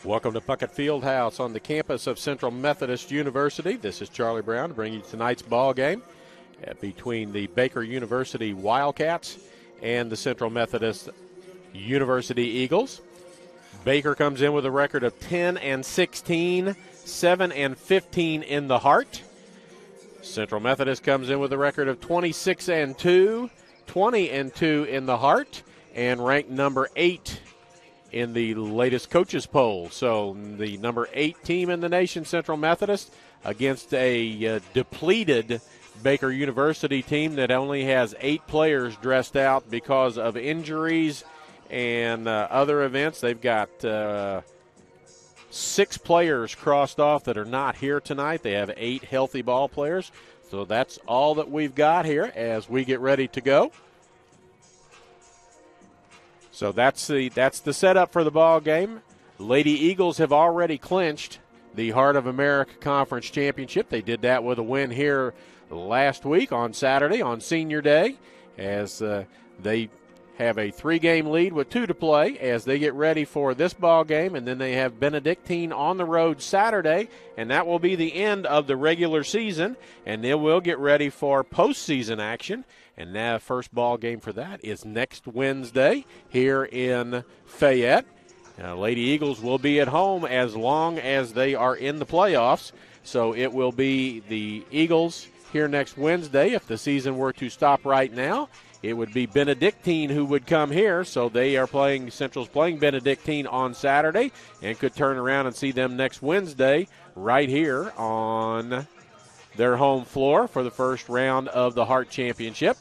Welcome to Puckett Fieldhouse on the campus of Central Methodist University. This is Charlie Brown to bring you tonight's ball game between the Baker University Wildcats and the Central Methodist University Eagles. Baker comes in with a record of 10-16, 7-15 in the Heart. Central Methodist comes in with a record of 26-2, 20-2 in the Heart, and ranked number 8 in the latest coaches poll. So the number 8 team in the nation, Central Methodist, against a depleted Baker University team that only has 8 players dressed out because of injuries and other events. They've got 6 players crossed off that are not here tonight. They have 8 healthy ball players. So that's all that we've got here as we get ready to go. So that's the setup for the ball game. Lady Eagles have already clinched the Heart of America Conference Championship. They did that with a win here last week on Saturday on Senior Day, as they have a 3-game lead with 2 to play as they get ready for this ball game, and then they have Benedictine on the road Saturday, and that will be the end of the regular season, and they will get ready for postseason action. And now first ball game for that is next Wednesday here in Fayette. Lady Eagles will be at home as long as they are in the playoffs. So it will be the Eagles here next Wednesday. If the season were to stop right now, it would be Benedictine who would come here. So they are playing, Central's playing Benedictine on Saturday and could turn around and see them next Wednesday right here on their home floor for the first round of the Hart Championship.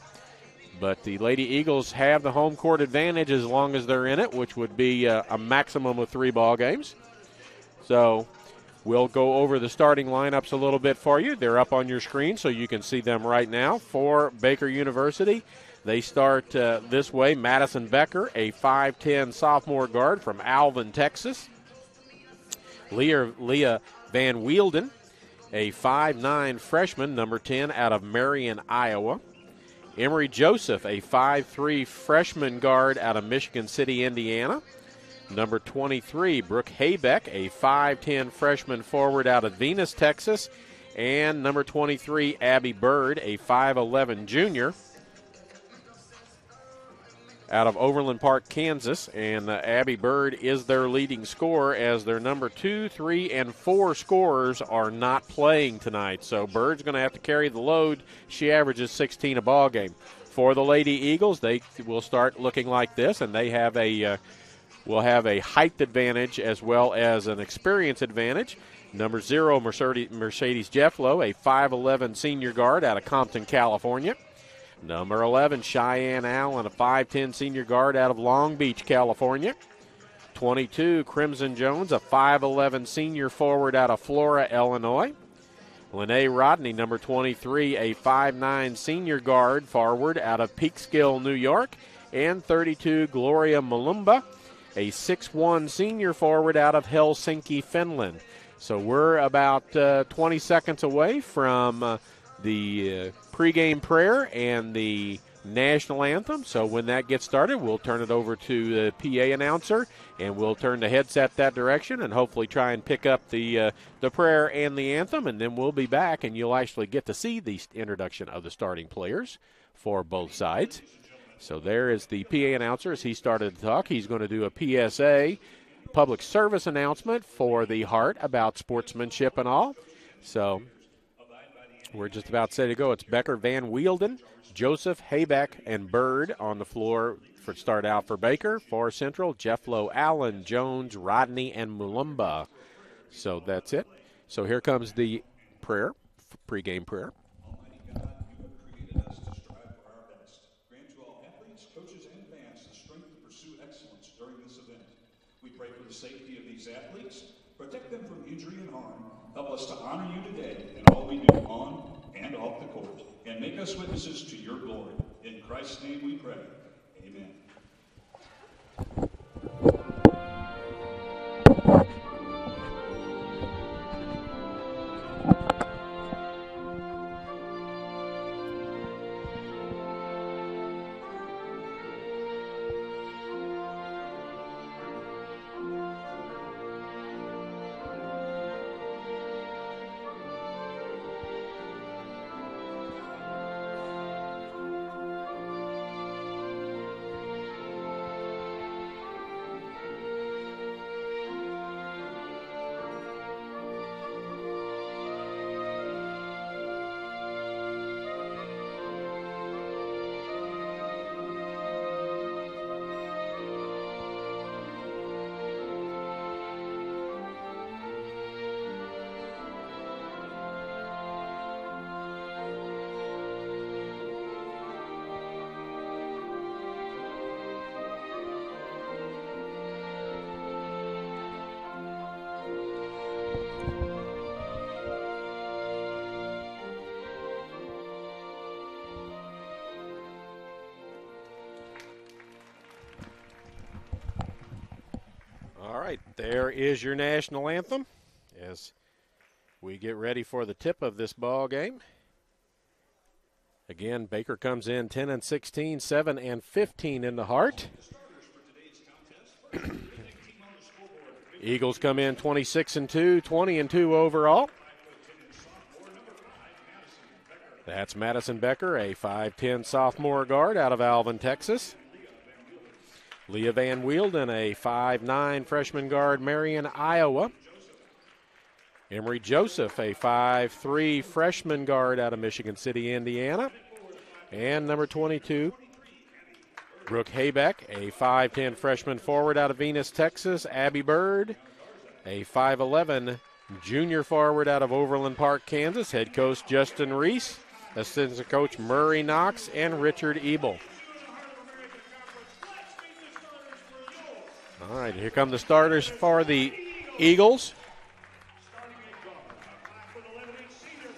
But the Lady Eagles have the home court advantage as long as they're in it, which would be a maximum of 3 ball games. So we'll go over the starting lineups a little bit for you. They're up on your screen so you can see them right now. For Baker University, they start this way. Madison Becker, a 5'10 sophomore guard from Alvin, Texas. Leah Van Wielden, a 5'9 freshman, number 10, out of Marion, Iowa. Emery Joseph, a 5'3 freshman guard out of Michigan City, Indiana. Number 23, Brooke Haybeck, a 5'10 freshman forward out of Venus, Texas. And number 23, Abby Bird, a 5'11 junior out of Overland Park, Kansas. And Abby Bird is their leading scorer, as their number 2, 3, and 4 scorers are not playing tonight. So Bird's going to have to carry the load. She averages 16 a ball game. For the Lady Eagles, they will start looking like this, and they have will have a height advantage as well as an experience advantage. Number 0, Mercedes Jefflow, a 5'11 senior guard out of Compton, California. Number 11, Cheyenne Allen, a 5'10 senior guard out of Long Beach, California. 22, Crimson Jones, a 5'11 senior forward out of Flora, Illinois. Lene Rodney, number 23, a 5'9 senior guard forward out of Peekskill, New York. And 32, Gloria Malumba, a 6'1 senior forward out of Helsinki, Finland. So we're about 20 seconds away from the pregame prayer and the national anthem. So when that gets started, we'll turn it over to the PA announcer, and we'll turn the headset that direction and hopefully try and pick up the prayer and the anthem, and then we'll be back, and you'll actually get to see the introduction of the starting players for both sides. So there is the PA announcer as he started to talk. He's going to do a PSA, public service announcement for the Heart about sportsmanship and all. So we're just about set to go. It's Becker, Van Wielden, Joseph, Haybeck, and Bird on the floor for start out for Baker. For Central, Jefflow, Allen, Jones, Rodney, and Mulumba. So that's it. So here comes the prayer, pregame prayer. Almighty God, you have created us to strive for our best. Grant to all athletes, coaches, and fans the strength to pursue excellence during this event. We pray for the safety of these athletes, protect them from injury and harm. Help us to honor you today in all we do on and off the court, and make us witnesses to your glory. In Christ's name we pray. Amen. There is your national anthem as we get ready for the tip of this ball game. Again, Baker comes in 10-16, 7-15 in the heart. Eagles come in 26-2, 20-2 overall. That's Madison Becker, a 5'10 sophomore guard out of Alvin, Texas. Leah Van Wielden, a 5'9 freshman guard, Marion, Iowa. Emory Joseph, a 5'3 freshman guard out of Michigan City, Indiana. And number 22, Brooke Haybeck, a 5'10 freshman forward out of Venus, Texas. Abby Bird, a 5'11 junior forward out of Overland Park, Kansas. Head coach Justin Reese, assistant coach Murray Knox, and Richard Ebel. All right, here come the starters for the Eagles.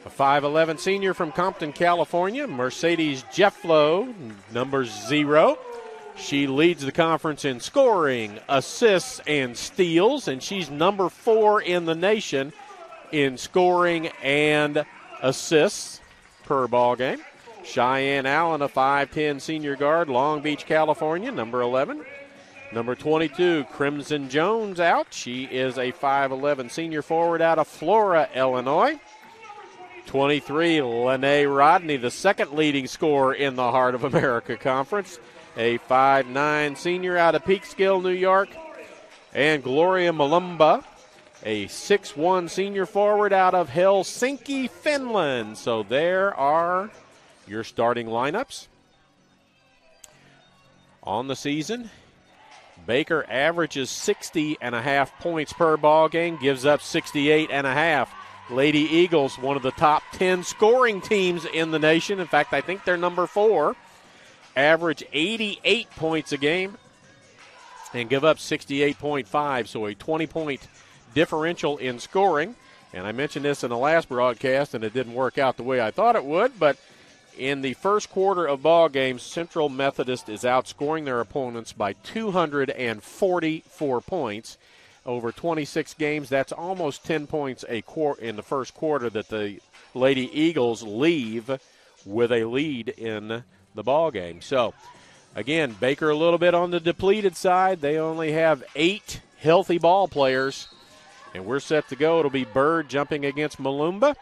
A 5'11 senior from Compton, California, Mercedes Jefflow, number 0. She leads the conference in scoring, assists, and steals, and she's number 4 in the nation in scoring and assists per ball game. Cheyenne Allen, a 5'10 senior guard, Long Beach, California, number 11. Number 22, Crimson Jones out. She is a 5'11 senior forward out of Flora, Illinois. 23, Lene Rodney, the second leading scorer in the Heart of America Conference. A 5'9 senior out of Peekskill, New York. And Gloria Malumba, a 6'1 senior forward out of Helsinki, Finland. So there are your starting lineups. On the season, Baker averages 60.5 points per ball game, gives up 68.5. Lady Eagles, one of the top 10 scoring teams in the nation. In fact, I think they're number 4. Average 88 points a game and give up 68.5. So a 20-point differential in scoring. And I mentioned this in the last broadcast, and it didn't work out the way I thought it would, but in the first quarter of ball games, Central Methodist is outscoring their opponents by 244 points. Over 26 games, that's almost 10 points in the first quarter that the Lady Eagles leave with a lead in the ball game. So, again, Baker a little bit on the depleted side. They only have 8 healthy ball players, and we're set to go. It'll be Bird jumping against Malumba.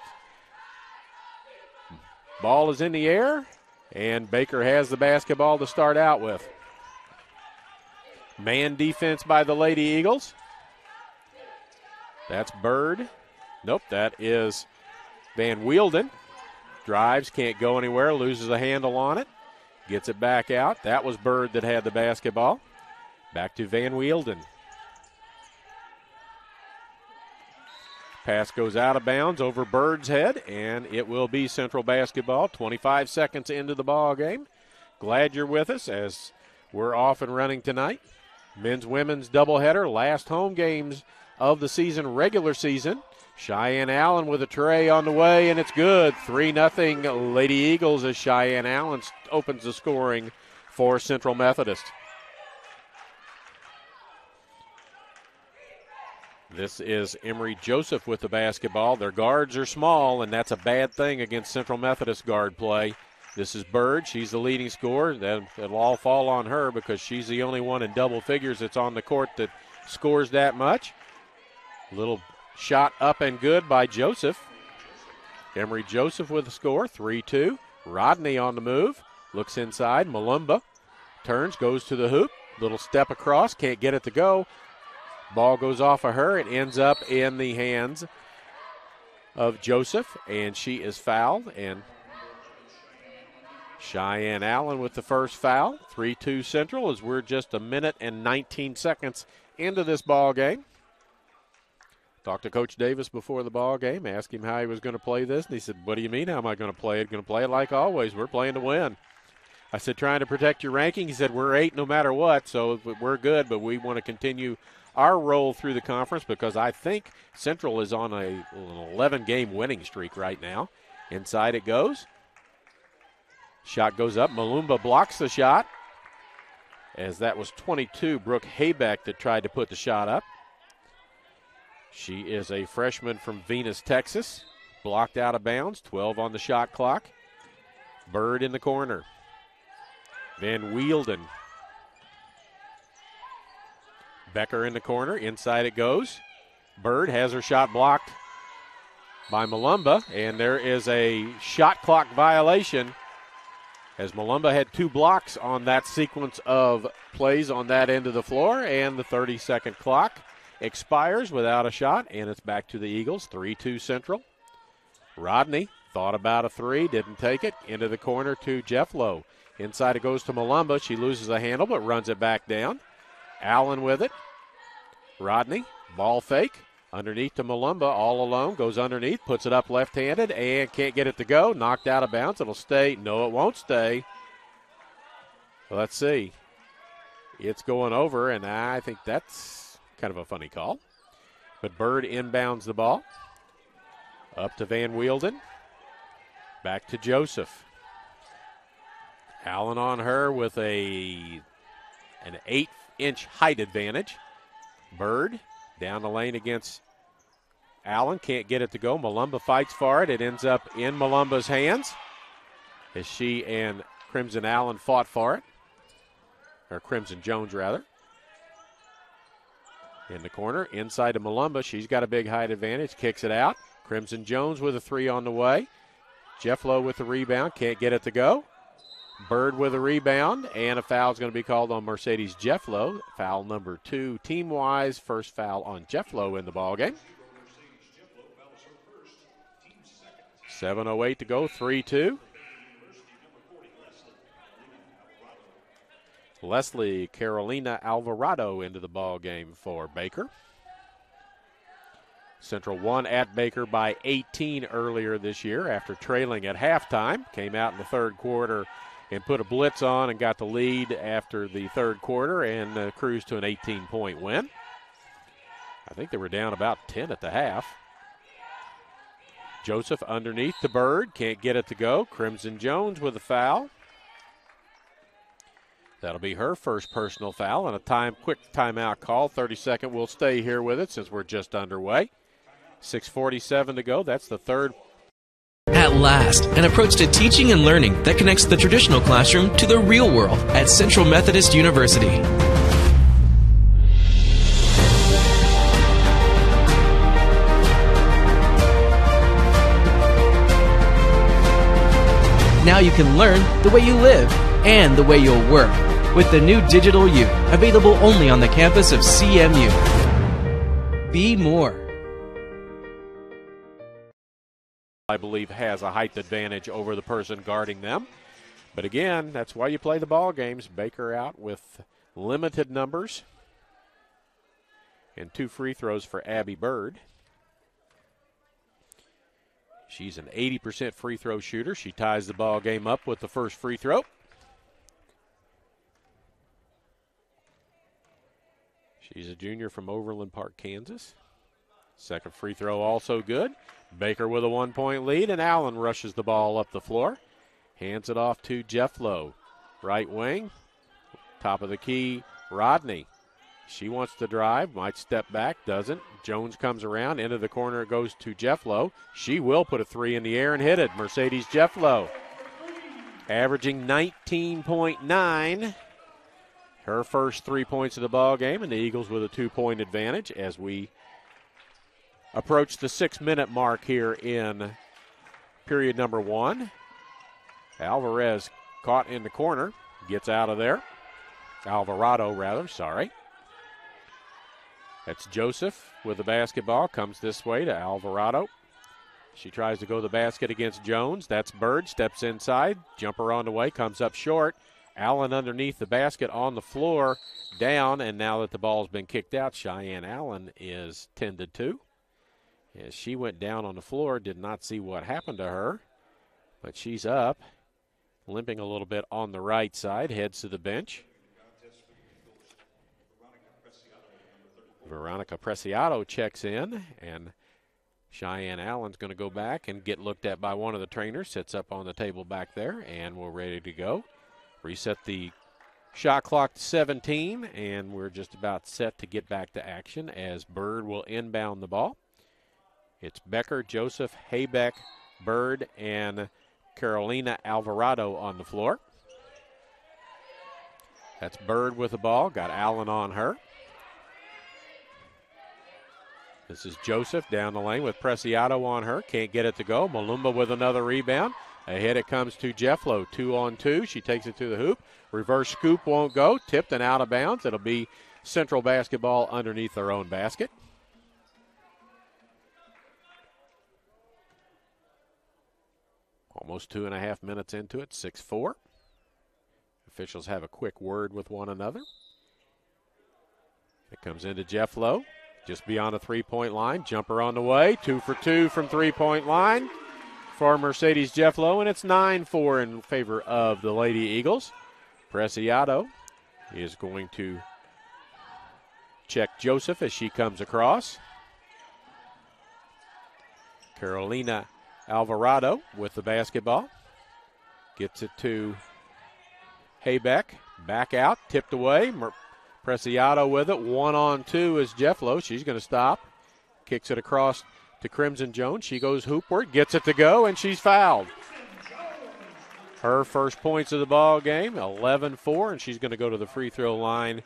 Ball is in the air, and Baker has the basketball to start out with. Man defense by the Lady Eagles. That's Bird. Nope, that is Van Wielden. Drives, can't go anywhere, loses a handle on it. Gets it back out. That was Bird that had the basketball. Back to Van Wielden. Pass goes out of bounds over Bird's head, and it will be Central basketball. 25 seconds into the ball game. Glad you're with us as we're off and running tonight. Men's, women's doubleheader, last home games of the season, regular season. Cheyenne Allen with a tray on the way, and it's good. 3-0 Lady Eagles as Cheyenne Allen opens the scoring for Central Methodist. This is Emory Joseph with the basketball. Their guards are small, and that's a bad thing against Central Methodist guard play. This is Bird. She's the leading scorer. That'll all fall on her because she's the only one in double figures that's on the court that scores that much. Little shot up and good by Joseph. Emory Joseph with the score, 3-2. Rodney on the move. Looks inside. Malumba turns, goes to the hoop. Little step across, can't get it to go. Ball goes off of her. It ends up in the hands of Joseph, and she is fouled. And Cheyenne Allen with the first foul. 3-2 Central as we're just a minute and 19 seconds into this ball game. Talked to Coach Davis before the ball game, asked him how he was going to play this, and he said, what do you mean, how am I going to play it? Going to play it like always. We're playing to win. I said, trying to protect your ranking. He said, we're 8 no matter what, so we're good, but we want to continue our roll through the conference because I think Central is on an 11-game winning streak right now. Inside it goes. Shot goes up. Malumba blocks the shot, as that was 22, Brooke Haybeck, that tried to put the shot up. She is a freshman from Venus, Texas. Blocked out of bounds, 12 on the shot clock. Bird in the corner. Van Wielden. Becker in the corner, inside it goes. Bird has her shot blocked by Malumba, and there is a shot clock violation as Malumba had 2 blocks on that sequence of plays on that end of the floor, and the 30-second clock expires without a shot, and it's back to the Eagles, 3-2 Central. Rodney thought about a 3, didn't take it. Into the corner to Jeff Lowe. Inside it goes to Malumba. She loses the handle but runs it back down. Allen with it. Rodney, ball fake. Underneath to Malumba, all alone. Goes underneath, puts it up left-handed, and can't get it to go. Knocked out of bounds. It'll stay. No, it won't stay. Let's see. It's going over, and I think that's kind of a funny call. But Bird inbounds the ball. Up to Van Wielden. Back to Joseph. Allen on her with an 8-inch height advantage. Bird down the lane against Allen. Can't get it to go. Malumba fights for it. It ends up in Malumba's hands as she and Crimson Allen fought for it. Or Crimson Jones, rather. In the corner, inside to Malumba. She's got a big height advantage. Kicks it out. Crimson Jones with a 3 on the way. Jeff Lowe with the rebound. Can't get it to go. Bird with a rebound, and a foul is going to be called on Mercedes Jeff Lowe. Foul number 2, team-wise. First foul on Jeff Lowe in the ballgame. 7:08 to go, 3-2. Leslie Carolina Alvarado into the ballgame for Baker. Central won at Baker by 18 earlier this year after trailing at halftime. Came out in the third quarter and put a blitz on and got the lead after the third quarter and cruised to an 18-point win. I think they were down about 10 at the half. Joseph underneath to Bird. Can't get it to go. Crimson Jones with a foul. That'll be her first personal foul and a quick timeout call. 30-second. We'll stay here with it since we're just underway. 6:47 to go. That's the third. At last, an approach to teaching and learning that connects the traditional classroom to the real world at Central Methodist University. Now you can learn the way you live and the way you'll work with the new Digital U, available only on the campus of CMU. Be more. I believe has a height advantage over the person guarding them. But again, that's why you play the ball games. Baker out with limited numbers. And 2 free throws for Abby Bird. She's an 80% free throw shooter. She ties the ball game up with the first free throw. She's a junior from Overland Park, Kansas. Second free throw also good. Baker with a 1-point lead, and Allen rushes the ball up the floor. Hands it off to Jeff Lowe. Right wing, top of the key, Rodney. She wants to drive, might step back, doesn't. Jones comes around, into the corner it goes to Jeff Lowe. She will put a 3 in the air and hit it. Mercedes Jeff Lowe, averaging 19.9. Her first 3 points of the ball game, and the Eagles with a 2-point advantage as we approach the 6-minute mark here in period number 1. Alvarez caught in the corner, gets out of there. Alvarado, rather, sorry. That's Joseph with the basketball, comes this way to Alvarado. She tries to go to the basket against Jones. That's Bird, steps inside, jumper on the way, comes up short. Allen underneath the basket on the floor, down, and now that the ball's been kicked out, Cheyenne Allen is tended to. As she went down on the floor, did not see what happened to her, but she's up, limping a little bit on the right side, heads to the bench. Veronica Preciado checks in, and Cheyenne Allen's going to go back and get looked at by one of the trainers, sits up on the table back there, and we're ready to go. Reset the Shot clock to 17, and we're just about set to get back to action as Bird will inbound the ball. It's Becker, Joseph, Haybeck, Bird, and Carolina Alvarado on the floor. That's Bird with the ball. Got Allen on her. This is Joseph down the lane with Preciado on her. Can't get it to go. Malumba with another rebound. Ahead it comes to Jefflow. 2-on-2. She takes it to the hoop. Reverse scoop won't go. Tipped and out of bounds. It'll be Central basketball underneath their own basket. Almost 2.5 minutes into it. 6-4. Officials have a quick word with one another. It comes into Jefflow. Just beyond the three-point line. Jumper on the way. 2 for 2 from three-point line for Mercedes Jefflow, and it's 9-4 in favor of the Lady Eagles. Preciado is going to check Joseph as she comes across. Carolina Alvarado with the basketball. Gets it to Haybeck. Back out. Tipped away. Preciado with it. 1-on-2 is Jefflow. She's going to stop. Kicks it across to Crimson Jones. She goes hoopward. Gets it to go, and she's fouled. Her first points of the ball game, 11-4, and she's going to go to the free throw line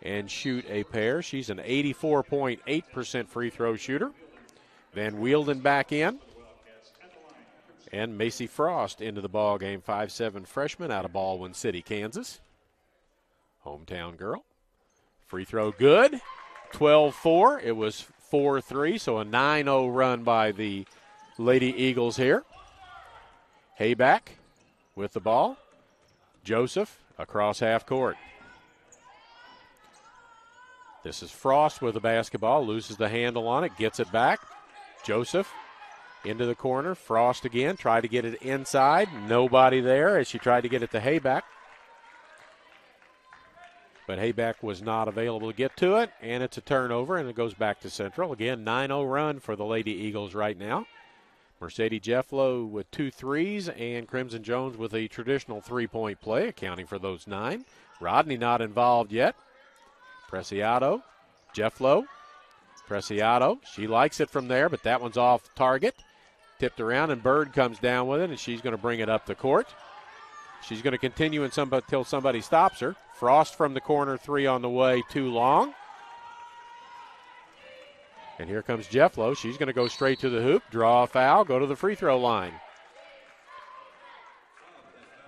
and shoot a pair. She's an 84.8% free throw shooter. Van Wielden back in. And Macy Frost into the ball game, 5'7" freshman out of Baldwin City, Kansas. Hometown girl. Free throw good. 12-4. It was 4-3, so a 9-0 run by the Lady Eagles here. Hayback with the ball. Joseph across half court. This is Frost with the basketball. Loses the handle on it. Gets it back. Joseph into the corner. Frost again. Tried to get it inside. Nobody there as she tried to get it to Hayback. But Hayback was not available to get to it, and it's a turnover, and it goes back to Central. Again, 9-0 run for the Lady Eagles right now. Mercedes Jefflow with 2 threes, and Crimson Jones with a traditional three-point play, accounting for those 9. Rodney not involved yet. Preciado, Jefflow, Preciado. She likes it from there, but that one's off target. Tipped around, and Bird comes down with it, and she's going to bring it up the court. She's going to continue until somebody stops her. Frost from the corner, 3 on the way, too long. And here comes Jefflow. She's going to go straight to the hoop, draw a foul, go to the free throw line.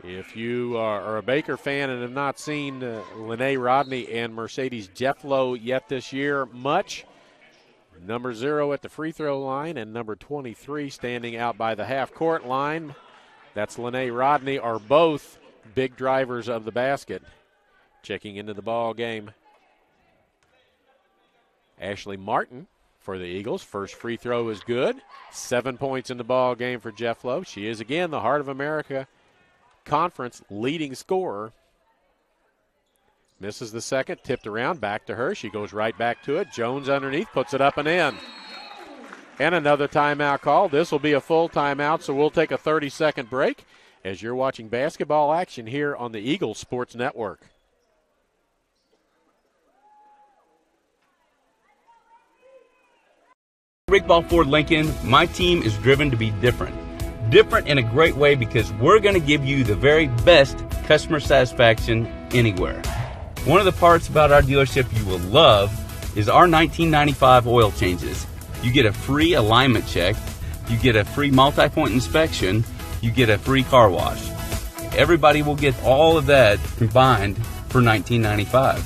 If you are a Baker fan and have not seen Lene Rodney and Mercedes Jefflow yet this year much, number 0 at the free throw line and number 23 standing out by the half-court line, that's Lene Rodney, are both big drivers of the basket. Checking into the ball game, Ashley Martin for the Eagles. First free throw is good. 7 points in the ball game for Jefflow. She is again the Heart of America Conference leading scorer. Misses the second, tipped around, back to her. She goes right back to it. Jones underneath, puts it up and in. And another timeout call. This will be a full timeout, so we'll take a 30-second break as you're watching basketball action here on the Eagles Sports Network. Rick Ball Ford Lincoln, my team is driven to be different. Different in a great way because we're going to give you the very best customer satisfaction anywhere. One of the parts about our dealership you will love is our 1995 oil changes. You get a free alignment check, you get a free multi-point inspection, you get a free car wash. Everybody will get all of that combined for $19.95.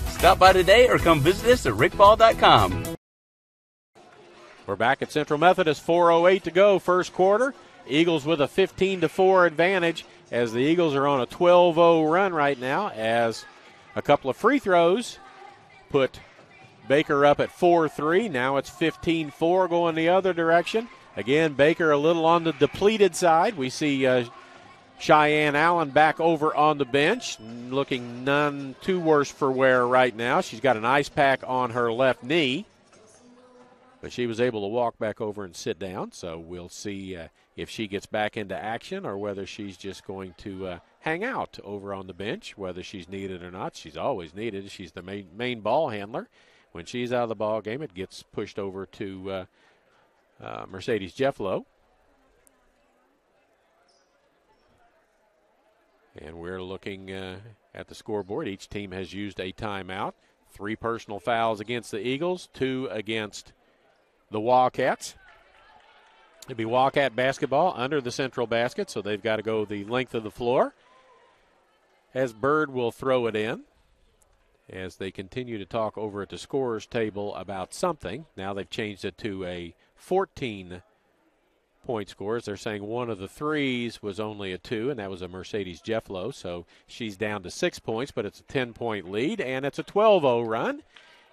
Stop by today or come visit us at rickball.com. We're back at Central Methodist, 4:08 to go, first quarter. Eagles with a 15-4 advantage as the Eagles are on a 12-0 run right now as a couple of free throws put Baker up at 4-3. Now it's 15-4 going the other direction. Again, Baker a little on the depleted side. We see Cheyenne Allen back over on the bench, looking none too worse for wear right now. She's got an ice pack on her left knee, but she was able to walk back over and sit down, so we'll see if she gets back into action or whether she's just going to hang out over on the bench, whether she's needed or not. She's always needed. She's the main ball handler. When she's out of the ball game, it gets pushed over to Mercedes Jefflow. And we're looking at the scoreboard. Each team has used a timeout. 3 personal fouls against the Eagles, 2 against the Wildcats. It'll be Wildcat basketball under the central basket, so they've got to go the length of the floor. As Bird will throw it in, as they continue to talk over at the scorer's table about something. Now they've changed it to a 14-point score. They're saying one of the threes was only a 2, and that was a Mercedes Jefflow, so she's down to 6 points, but it's a 10-point lead, and it's a 12-0 run,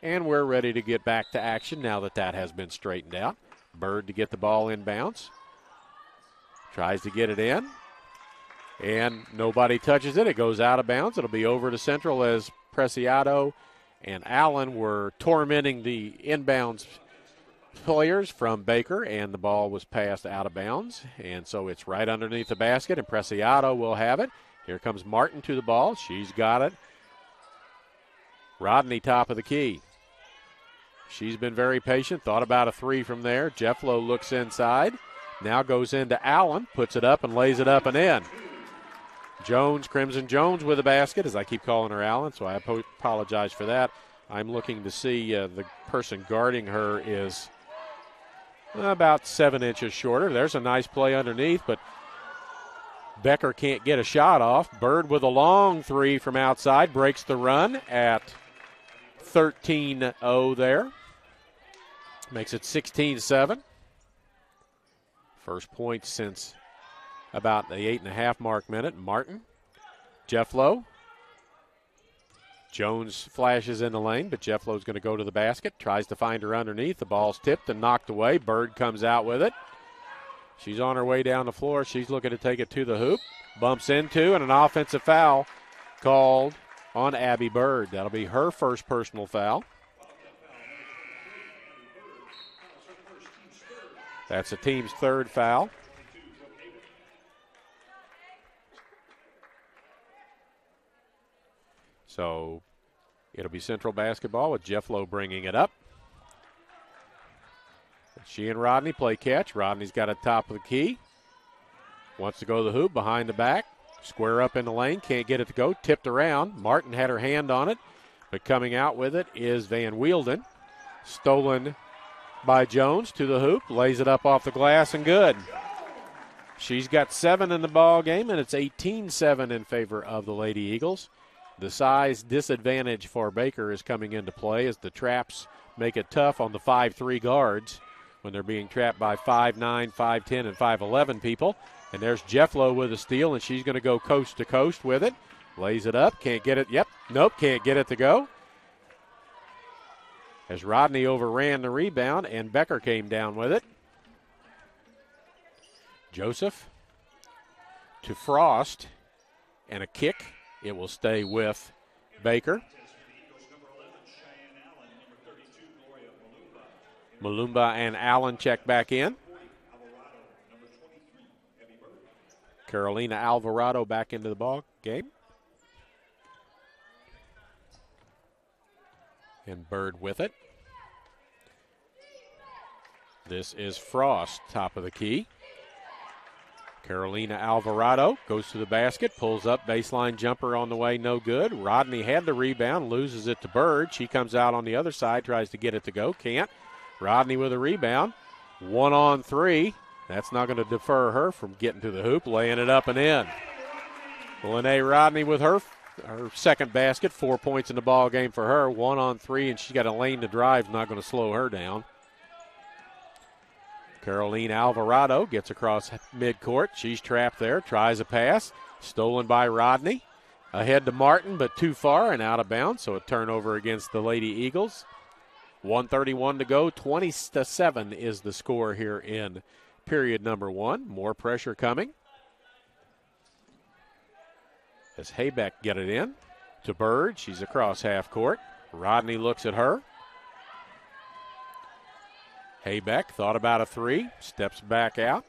and we're ready to get back to action now that that has been straightened out. Bird to get the ball inbounds. Tries to get it in. And nobody touches it. It goes out of bounds. It'll be over to Central as Preciado and Allen were tormenting the inbounds players from Baker, and the ball was passed out of bounds. And so it's right underneath the basket, and Preciado will have it. Here comes Martin to the ball. She's got it. Rodney top of the key. She's been very patient, thought about a 3 from there. Jefflow looks inside, now goes into Allen, puts it up and lays it up and in. Jones, Crimson Jones with the basket, as I keep calling her Allen, so I apologize for that. I'm looking to see the person guarding her is about 7 inches shorter. There's a nice play underneath, but Becker can't get a shot off. Bird with a long 3 from outside, breaks the run at 13-0 there. Makes it 16-7. First point since about the 8.5 mark minute. Martin, Jefflow. Jones flashes in the lane, but Jefflow's going to go to the basket. Tries to find her underneath. The ball's tipped and knocked away. Bird comes out with it. She's on her way down the floor. She's looking to take it to the hoop. Bumps into, and an offensive foul called on Abby Bird. That'll be her first personal foul. That's the team's third foul. So it'll be Central basketball with Jefflow bringing it up. She and Rodney play catch. Rodney's got a top of the key. Wants to go to the hoop, behind the back. Square up in the lane, can't get it to go. Tipped around. Martin had her hand on it, but coming out with it is Van Wielden. Stolen by Jones to the hoop. Lays it up off the glass and good. She's got 7 in the ball game, and it's 18-7 in favor of the Lady Eagles. The size disadvantage for Baker is coming into play as the traps make it tough on the 5'3" guards when they're being trapped by 5'9", 5'10", and 5'11" people. And there's Jefflow with a steal, and she's going to go coast to coast with it. Lays it up, can't get it. Yep, nope, can't get it to go. As Rodney overran the rebound, and Becker came down with it. Joseph to Frost, and a kick. It will stay with Baker. Malumba and Allen check back in. Carolina Alvarado back into the ball game. And Bird with it. This is Frost, top of the key. Carolina Alvarado goes to the basket, pulls up, baseline jumper on the way, no good. Rodney had the rebound, loses it to Bird. She comes out on the other side, tries to get it to go, can't. Rodney with a rebound, 1-on-3. That's not going to defer her from getting to the hoop, laying it up and in. Lene Rodney with her second basket, 4 points in the ball game for her, 1-on-3, and she's got a lane to drive, not going to slow her down. Caroline Alvarado gets across midcourt. She's trapped there, tries a pass, stolen by Rodney. Ahead to Martin, but too far and out of bounds, so a turnover against the Lady Eagles. 1:31 to go, 20-7 is the score here in period number 1. More pressure coming. As Haybeck get it in to Bird. She's across half court. Rodney looks at her. Haybeck thought about a 3, steps back out.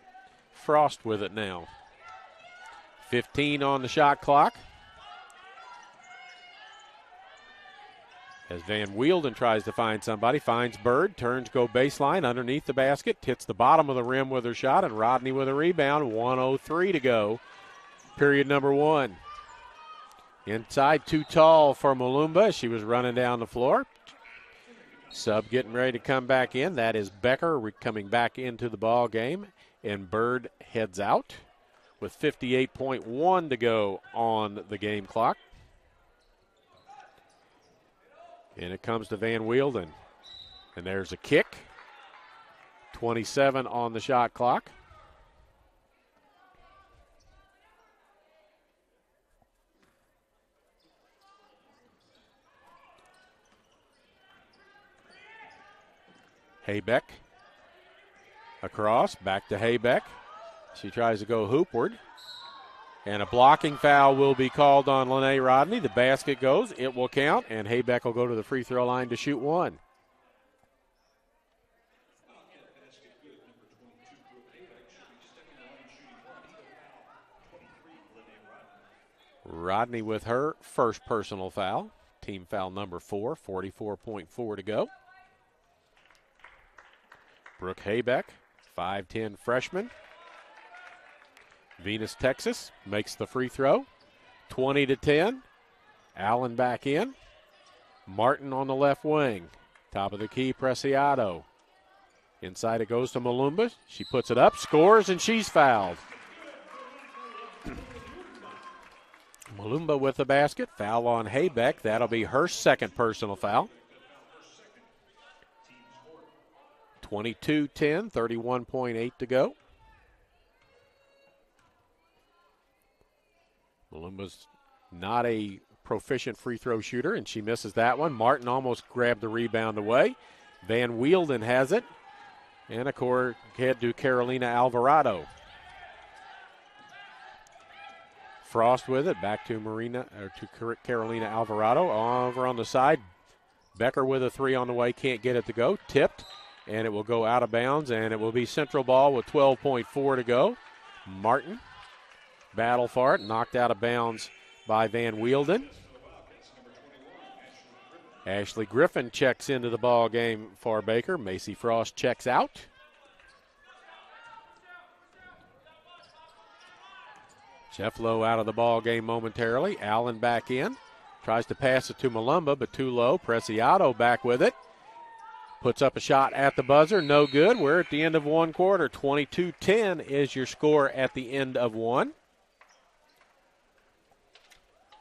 Frost with it now. 15 on the shot clock. As Van Wielden tries to find somebody, finds Bird, turns, go baseline, underneath the basket, hits the bottom of the rim with her shot, and Rodney with a rebound. 1:03 to go. Period number 1. Inside, too tall for Malumba. She was running down the floor. Sub getting ready to come back in. That is Becker coming back into the ball game, and Bird heads out with 58.1 to go on the game clock. And it comes to Van Wielden. And there's a kick. 27 on the shot clock. Haybeck across, back to Haybeck. She tries to go hoopward. And a blocking foul will be called on Lene Rodney. The basket goes. It will count, and Haybeck will go to the free throw line to shoot 1. Rodney with her first personal foul. Team foul number 4, 44.4 to go. Brooke Haybeck, 5'10 freshman. Venus, Texas, makes the free throw. 20-10. Allen back in. Martin on the left wing. Top of the key, Preciado. Inside it goes to Malumba. She puts it up, scores, and she's fouled. Malumba with the basket. Foul on Haybeck. That'll be her second personal foul. 22-10, 31.8 to go. Malumba's not a proficient free throw shooter, and she misses that one. Martin almost grabbed the rebound away. Van Wielden has it. And, of course, head to Carolina Alvarado. Frost with it. Back to Carolina Alvarado. Over on the side. Becker with a 3 on the way. Can't get it to go. Tipped. And it will go out of bounds. And it will be Central ball with 12.4 to go. Martin. Battle for it. Knocked out of bounds by Van Wielden. Ashley Griffin checks into the ball game for Baker. Macy Frost checks out. Jeff Lowe out of the ball game momentarily. Allen back in. Tries to pass it to Malumba, but too low. Preciado back with it. Puts up a shot at the buzzer. No good. We're at the end of one quarter. 22-10 is your score at the end of one.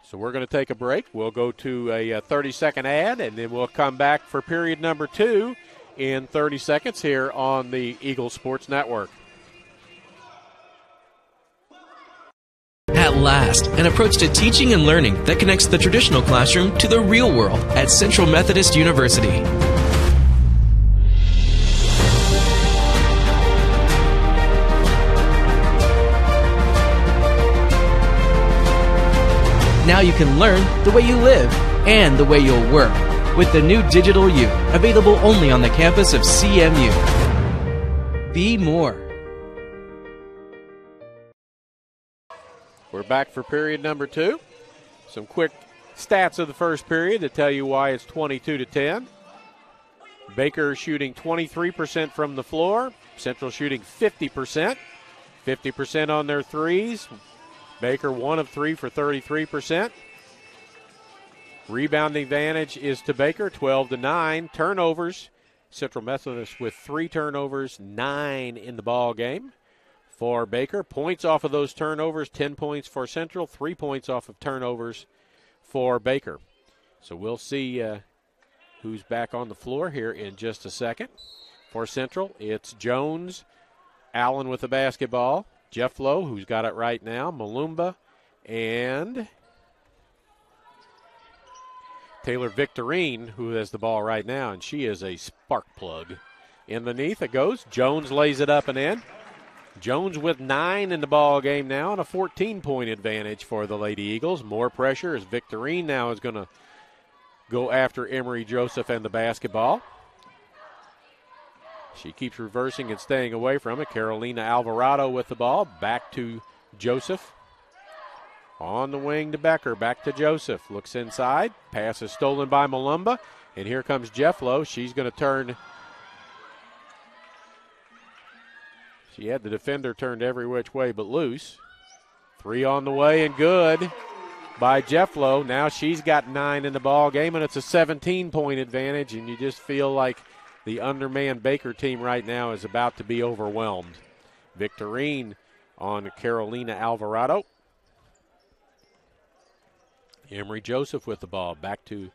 So we're going to take a break. We'll go to a 30-second ad, and then we'll come back for period number 2 in 30 seconds here on the Eagle Sports Network. At last, an approach to teaching and learning that connects the traditional classroom to the real world at Central Methodist University. Now you can learn the way you live and the way you'll work with the new Digital U, available only on the campus of CMU. Be more. We're back for period number 2. Some quick stats of the first period to tell you why it's 22-10. Baker shooting 23% from the floor. Central shooting 50%. 50% on their threes. Baker 1 of 3 for 33%. Rebounding advantage is to Baker, 12-9. Turnovers, Central Methodist with 3 turnovers, 9 in the ball game for Baker. Points off of those turnovers, 10 points for Central, 3 points off of turnovers for Baker. So we'll see who's back on the floor here in just a second. For Central, it's Jones, Allen with the basketball. Jeff Lowe, who's got it right now, Malumba, and Taylor Victorine, who has the ball right now, and she is a spark plug. Underneath it goes. Jones lays it up and in. Jones with 9 in the ball game now and a 14-point advantage for the Lady Eagles. More pressure as Victorine now is going to go after Emery Joseph and the basketball. She keeps reversing and staying away from it. Carolina Alvarado with the ball. Back to Joseph. On the wing to Becker. Back to Joseph. Looks inside. Pass is stolen by Malumba. And here comes Jefflow. She's going to turn. She had the defender turned every which way but loose. 3 on the way and good by Jefflow. Now she's got 9 in the ball game, and it's a 17-point advantage, and you just feel like the undermanned Baker team right now is about to be overwhelmed. Victorine on Carolina Alvarado. Emory Joseph with the ball. Back to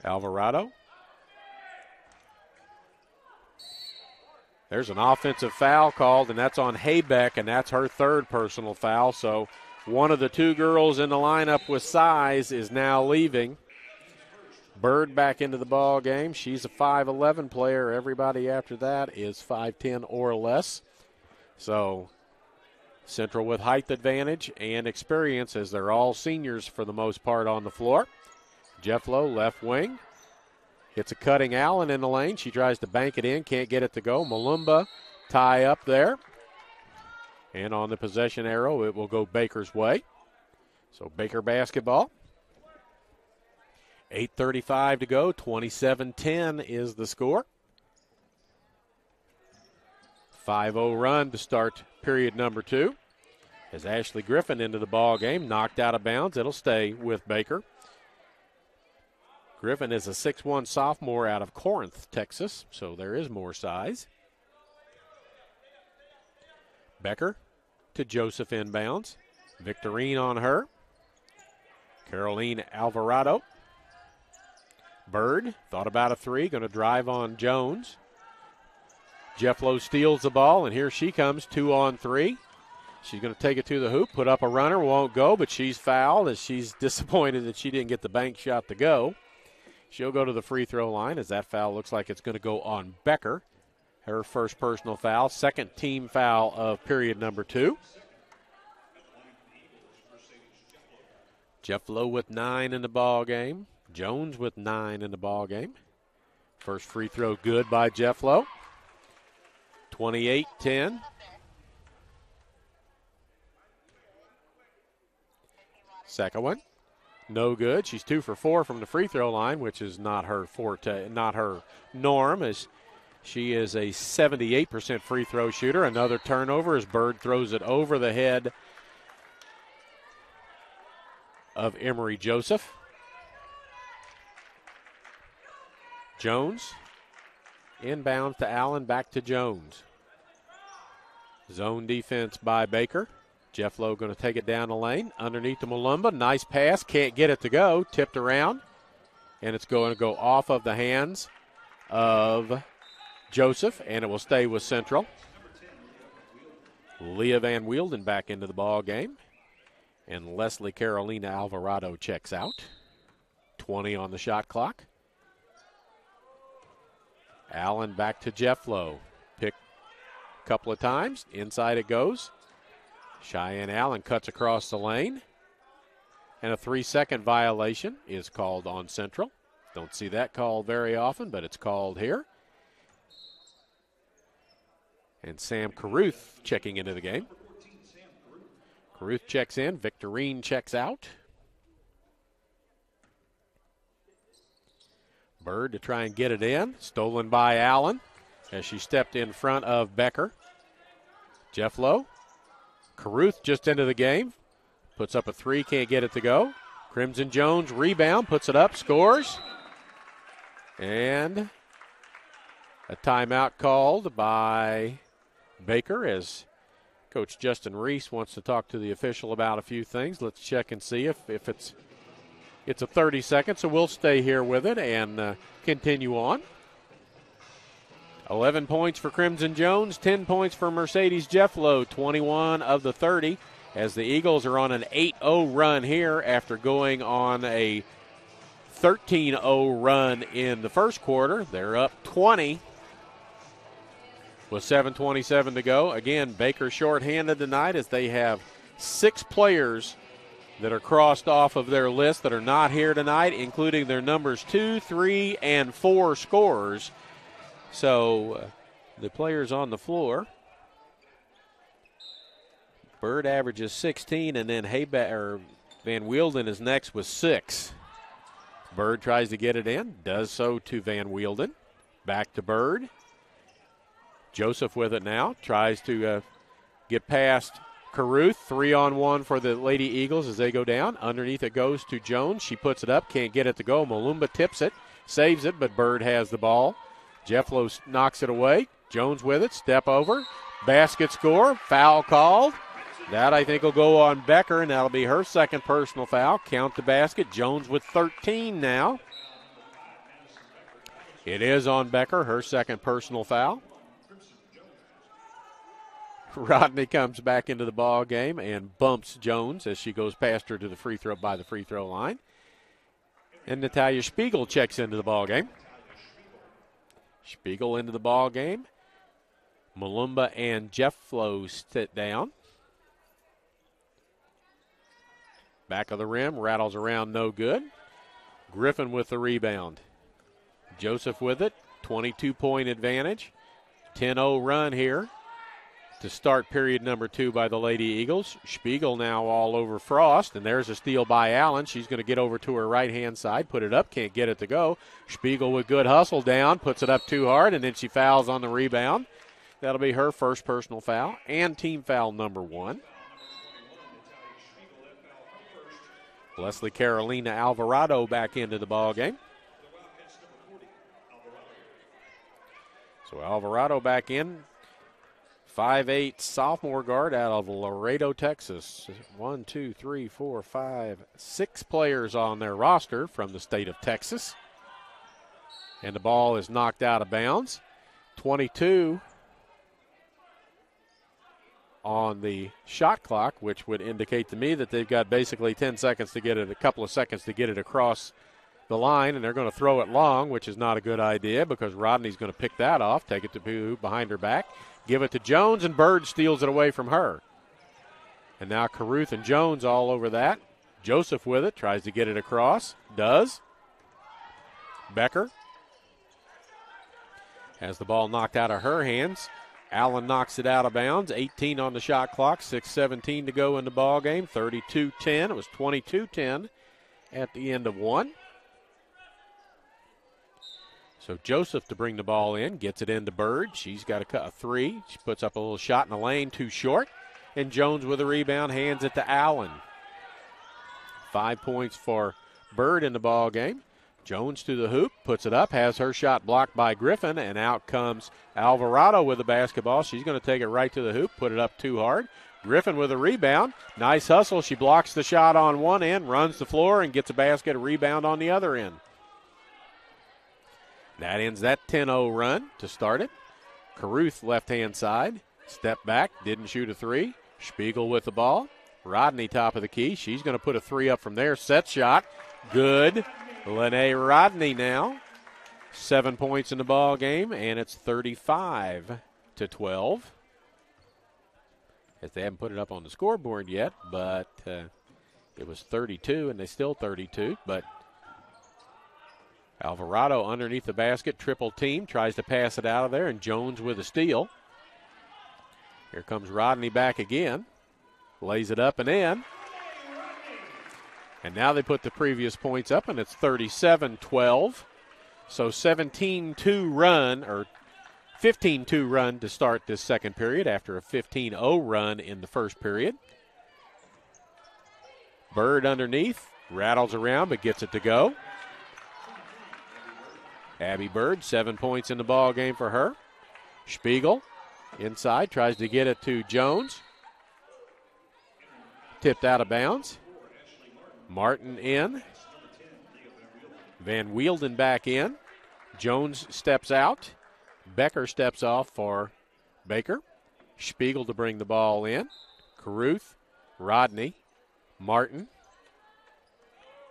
Alvarado. There's an offensive foul called, and that's on Haybeck, and that's her 3rd personal foul. So one of the 2 girls in the lineup with size is now leaving. Bird back into the ball game. She's a 5'11 player. Everybody after that is 5'10 or less. So Central with height advantage and experience, as they're all seniors for the most part on the floor. Jefflow, left wing. Hits a cutting Allen in the lane. She tries to bank it in. Can't get it to go. Malumba tie up there. And on the possession arrow, it will go Baker's way. So Baker basketball. 8:35 to go. 27-10 is the score. 5-0 run to start period number 2. As Ashley Griffin into the ball game, knocked out of bounds. It'll stay with Baker. Griffin is a 6'1 sophomore out of Corinth, Texas, so there is more size. Becker to Joseph inbounds. Victorine on her. Caroline Alvarado. Bird thought about a 3, going to drive on Jones. Jefflow steals the ball, and here she comes, 2 on 3. She's going to take it to the hoop, put up a runner, won't go, but she's fouled as she's disappointed that she didn't get the bank shot to go. She'll go to the free throw line as that foul looks like it's going to go on Becker. Her first personal foul, 2nd team foul of period number 2. Jefflow with 9 in the ball game. Jones with 9 in the ball game. First free throw good by Jefflow. 28-10. Second one, no good. She's 2 for 4 from the free throw line, which is not her forte, not her norm, as she is a 78% free throw shooter. Another turnover as Bird throws it over the head of Emory Joseph. Jones inbounds to Allen, back to Jones. Zone defense by Baker. Jefflow going to take it down the lane. Underneath to Malumba. Nice pass. Can't get it to go. Tipped around. And it's going to go off of the hands of Joseph, and it will stay with Central. Leah Van Wielden back into the ball game. And Leslie Carolina Alvarado checks out. 20 on the shot clock. Allen back to Jefflow. Pick a couple of times. Inside it goes. Cheyenne Allen cuts across the lane. And a 3-second violation is called on Central. Don't see that called very often, but it's called here. And Sam Caruth checking into the game. Caruth checks in. Victorine checks out. Bird to try and get it in. Stolen by Allen as she stepped in front of Becker. Jefflow. Caruth just into the game. Puts up a 3, can't get it to go. Crimson Jones rebound, puts it up, scores. And a timeout called by Baker as Coach Justin Reese wants to talk to the official about a few things. Let's check and see if it's a 30 seconds, so we'll stay here with it and continue on. 11 points for Crimson Jones, 10 points for Mercedes Jefflow, 21 of the 30, as the Eagles are on an 8-0 run here after going on a 13-0 run in the first quarter. They're up 20 with 7:27 to go. Again, Baker shorthanded tonight as they have 6 players that are crossed off of their list that are not here tonight, including their numbers 2, 3, and 4 scorers. So the players on the floor. Bird averages 16, and then Van Wielden is next with 6. Bird tries to get it in, does so to Van Wielden. Back to Bird. Joseph with it now, tries to get past Caruth. 3-on-1 for the Lady Eagles as they go down. Underneath it goes to Jones. She puts it up, can't get it to go. Malumba tips it, saves it, but Bird has the ball. Jefflo knocks it away. Jones with it, step over. Basket score, foul called. That, I think, will go on Becker, and that'll be her second personal foul. Count the basket. Jones with 13 now. It is on Becker, her second personal foul. Rodney comes back into the ball game and bumps Jones as she goes past her to the free throw line. And Natalia Spiegel checks into the ball game. Spiegel into the ball game. Malumba and Jefflo sit down. Back of the rim, rattles around, no good. Griffin with the rebound. Joseph with it, 22-point advantage. 10-0 run here to start period number 2 by the Lady Eagles. Spiegel now all over Frost, and there's a steal by Allen. She's going to get over to her right-hand side, put it up, can't get it to go. Spiegel with good hustle down, puts it up too hard, and then she fouls on the rebound. That'll be her first personal foul and team foul number 1. Leslie Carolina Alvarado back into the ball game. So Alvarado back in. 5'8" sophomore guard out of Laredo, Texas. 1, 2, 3, 4, 5, 6 players on their roster from the state of Texas. And the ball is knocked out of bounds. 22 on the shot clock, which would indicate to me that they've got basically 10 seconds to get it, a couple of seconds to get it across the line, and they're going to throw it long, which is not a good idea because Rodney's going to pick that off, take it to behind her back, give it to Jones, and Bird steals it away from her. And now Caruth and Jones all over that. Joseph with it, tries to get it across, does. Becker has the ball knocked out of her hands. Allen knocks it out of bounds. 18 on the shot clock. 6:17 to go in the ball game. 32-10. It was 22-10 at the end of 1. So Joseph to bring the ball in. Gets it into Bird. She's got a 3. She puts up a little shot in the lane. Too short. And Jones with a rebound. Hands it to Allen. 5 points for Bird in the ball game. Jones to the hoop, puts it up, has her shot blocked by Griffin, and out comes Alvarado with the basketball. She's going to take it right to the hoop, put it up too hard. Griffin with a rebound. Nice hustle. She blocks the shot on one end, runs the floor, and gets a basket, a rebound on the other end. That ends that 10-0 run to start it. Caruth left-hand side. Step back, didn't shoot a 3. Spiegel with the ball. Rodney top of the key. She's going to put a 3 up from there. Set shot. Good. Lene Rodney now. 7 points in the ball game, and it's 35-12. As they haven't put it up on the scoreboard yet, but it was 32, and they still 32. But Alvarado underneath the basket, triple team, tries to pass it out of there, and Jones with a steal. Here comes Rodney back again. Lays it up and in. And now they put the previous points up, and it's 37-12. So 17-2 run, or 15-2 run to start this second period after a 15-0 run in the first period. Bird underneath, rattles around but gets it to go. Abby Bird, 7 points in the ball game for her. Spiegel inside, tries to get it to Jones. Tipped out of bounds. Martin in. Van Wielden back in. Jones steps out. Becker steps off for Baker. Spiegel to bring the ball in. Caruth, Rodney, Martin,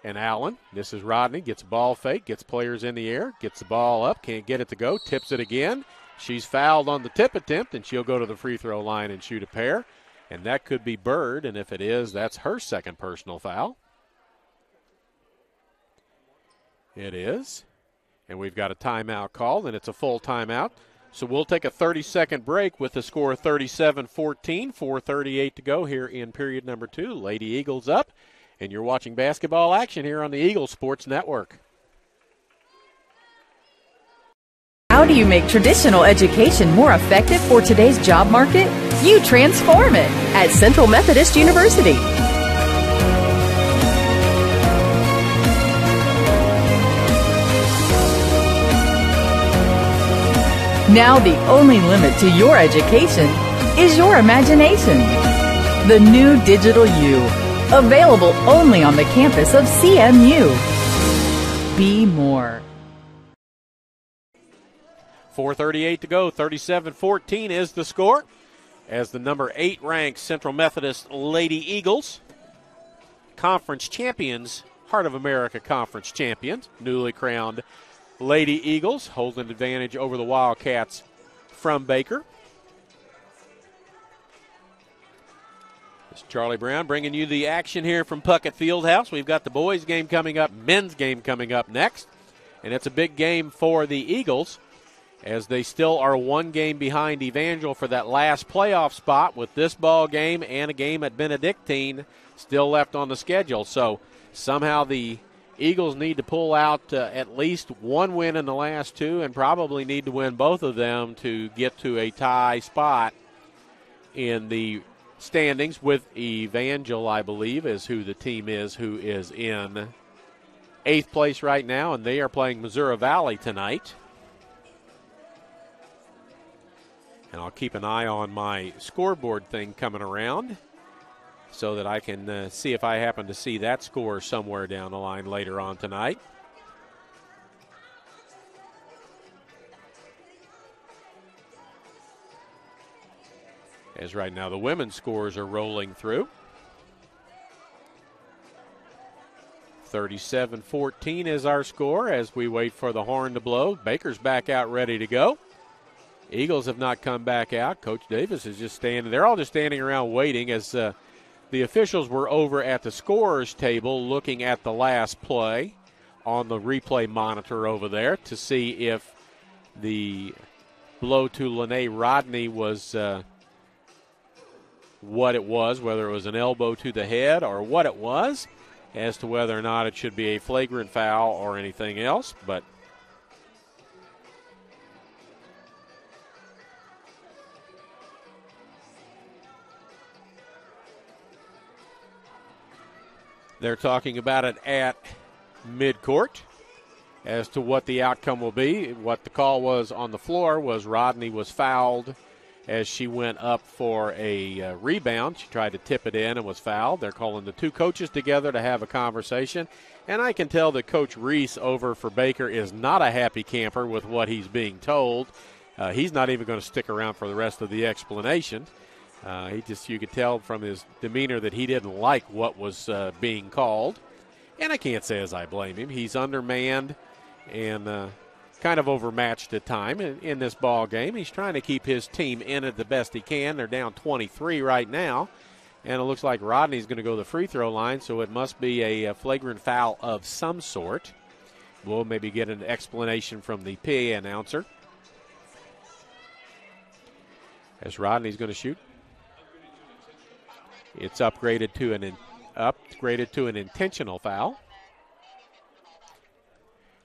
and Allen. This is Rodney. Gets a ball fake. Gets players in the air. Gets the ball up. Can't get it to go. Tips it again. She's fouled on the tip attempt, and she'll go to the free throw line and shoot a pair. And that could be Bird, and if it is, that's her second personal foul. It is. And we've got a timeout called, and it's a full timeout So we'll take a 30-second break with the score 37-14, 4:38 to go here in period number 2. Lady Eagles up, and you're watching basketball action here on the Eagle Sports Network. How do you make traditional education more effective for today's job market? You transform it at Central Methodist University. Now the only limit to your education is your imagination. The new Digital U, available only on the campus of CMU. Be more. 4:38 to go, 37-14 is the score as the number 8 ranked Central Methodist Lady Eagles, conference champions, Heart of America conference champions, newly crowned Lady Eagles, hold an advantage over the Wildcats from Baker. This is Charlie Brown bringing you the action here from Puckett Fieldhouse. We've got the boys game coming up, men's game coming up next, and it's a big game for the Eagles as they still are one game behind Evangel for that last playoff spot with this ball game and a game at Benedictine still left on the schedule. So somehow the Eagles need to pull out at least one win in the last 2 and probably need to win both of them to get to a tie spot in the standings with Evangel, I believe, is who the team is who is in 8th place right now, and they are playing Missouri Valley tonight. And I'll keep an eye on my scoreboard thing coming around so that I can see if I happen to see that score somewhere down the line later on tonight. As right now the women's scores are rolling through. 37-14 is our score as we wait for the horn to blow. Baker's back out ready to go. Eagles have not come back out. Coach Davis is just standing. They're all just standing around waiting as the officials were over at the scorer's table looking at the last play on the replay monitor over there to see if the blow to Lene Rodney was what it was, whether it was an elbow to the head or what it was, as to whether or not it should be a flagrant foul or anything else. But they're talking about it at midcourt as to what the outcome will be. What the call was on the floor was Rodney was fouled as she went up for a rebound. She tried to tip it in and was fouled. They're calling the two coaches together to have a conversation. And I can tell that Coach Reese over for Baker is not a happy camper with what he's being told. He's not even going to stick around for the rest of the explanation. You could tell from his demeanor that he didn't like what was being called. And I can't say as I blame him. He's undermanned and kind of overmatched at time in this ball game. He's trying to keep his team in it the best he can. They're down 23 right now. And it looks like Rodney's going to go to the free throw line, so it must be a flagrant foul of some sort. We'll maybe get an explanation from the PA announcer. As Rodney's going to shoot. It's upgraded to an intentional foul.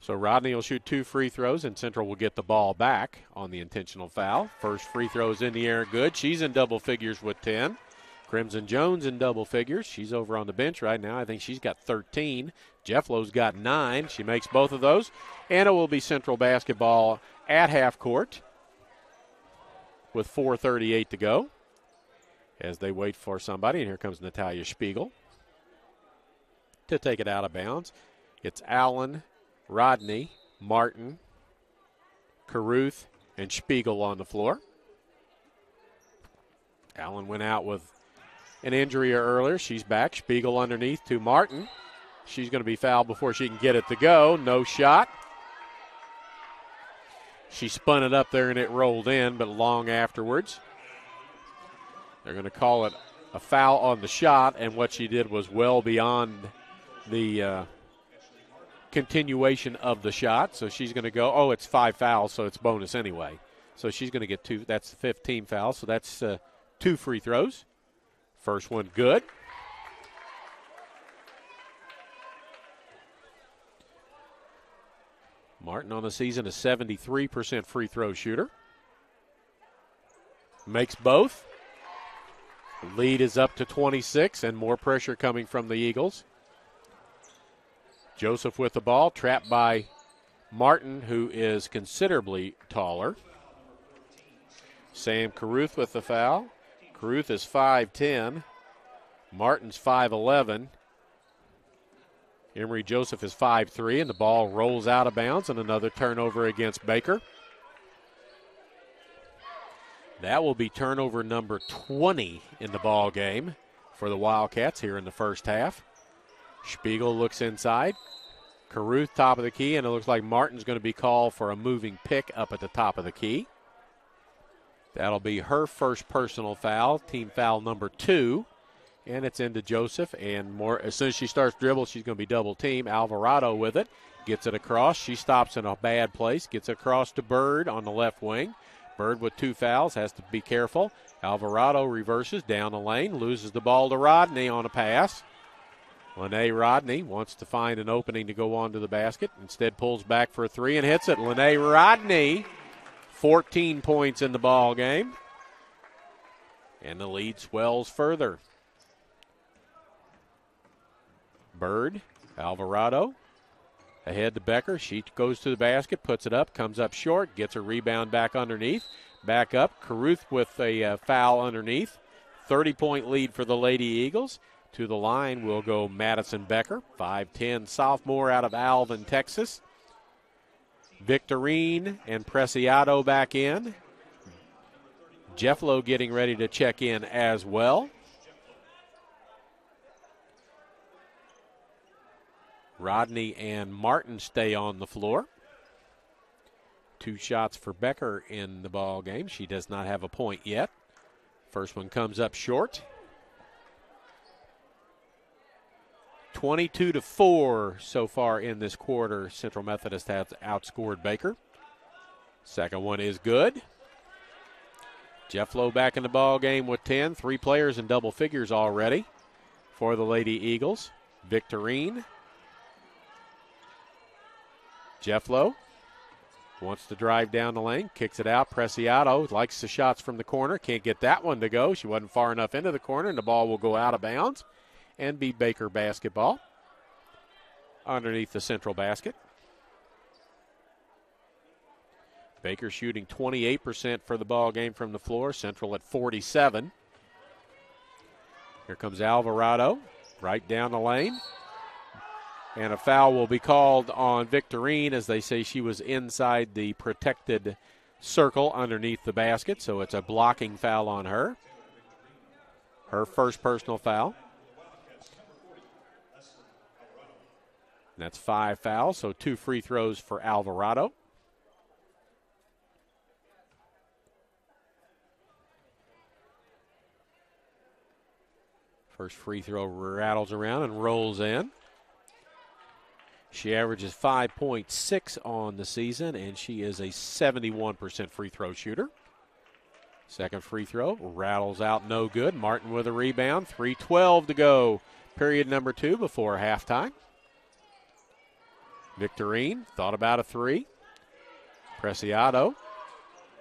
So Rodney will shoot 2 free throws, and Central will get the ball back on the intentional foul. First free throw's in the air, good. She's in double figures with 10. Crimson Jones in double figures. She's over on the bench right now. I think she's got 13. Jefflow's got 9. She makes both of those. And it will be Central basketball at half court with 4:38 to go as they wait for somebody. And here comes Natalia Spiegel to take it out of bounds. It's Allen, Rodney, Martin, Caruth, and Spiegel on the floor. Allen went out with an injury earlier. She's back. Spiegel underneath to Martin. She's going to be fouled before she can get it to go. No shot. She spun it up there and it rolled in, but long afterwards. They're going to call it a foul on the shot, and what she did was well beyond the continuation of the shot. So she's going to go, it's 5 fouls, so it's bonus anyway. So she's going to get 2. That's the 15 foul. So that's 2 free throws. First one good. Martin on the season a 73% free throw shooter. Makes both. The lead is up to 26 and more pressure coming from the Eagles. Joseph with the ball, trapped by Martin, who is considerably taller. Sam Caruth with the foul. Caruth is 5'10". Martin's 5'11". Emery Joseph is 5'3", and the ball rolls out of bounds, and another turnover against Baker. That will be turnover number 20 in the ball game for the Wildcats here in the first half. Spiegel looks inside. Caruth top of the key, and it looks like Martin's going to be called for a moving pick up at the top of the key. That'll be her first personal foul, team foul number 2. And it's into Joseph, and more as soon as she starts dribble, she's going to be double team. Alvarado with it, gets it across. She stops in a bad place, gets it across to Bird on the left wing. Bird with 2 fouls, has to be careful. Alvarado reverses down the lane, loses the ball to Rodney on a pass. Lene Rodney wants to find an opening to go onto the basket. Instead pulls back for a 3 and hits it. Lene Rodney, 14 points in the ball game. And the lead swells further. Bird, Alvarado, ahead to Becker. She goes to the basket, puts it up, comes up short, gets a rebound back underneath. Back up, Caruth with a foul underneath. 30-point lead for the Lady Eagles. To the line will go Madison Becker, 5'10", sophomore out of Alvin, Texas. Victorine and Preciado back in. Jefflo getting ready to check in as well. Rodney and Martin stay on the floor. 2 shots for Becker in the ball game. She does not have a point yet. First one comes up short. 22-4 so far in this quarter. Central Methodist has outscored Baker. Second one is good. Jefflo back in the ball game with 10. 3 players in double figures already for the Lady Eagles. Victorine. Jefflo wants to drive down the lane, kicks it out. Preciado likes the shots from the corner, can't get that one to go. She wasn't far enough into the corner, and the ball will go out of bounds and be Baker basketball underneath the central basket. Baker shooting 28% for the ball game from the floor, Central at 47%. Here comes Alvarado, right down the lane. And a foul will be called on Victorine, as they say she was inside the protected circle underneath the basket, so it's a blocking foul on her. Her first personal foul. That's 5 fouls, so 2 free throws for Alvarado. First free throw rattles around and rolls in. She averages 5.6 on the season, and she is a 71% free throw shooter. Second free throw rattles out, no good. Martin with a rebound. 3:12 to go. Period number 2 before halftime. Victorine thought about a 3. Preciado.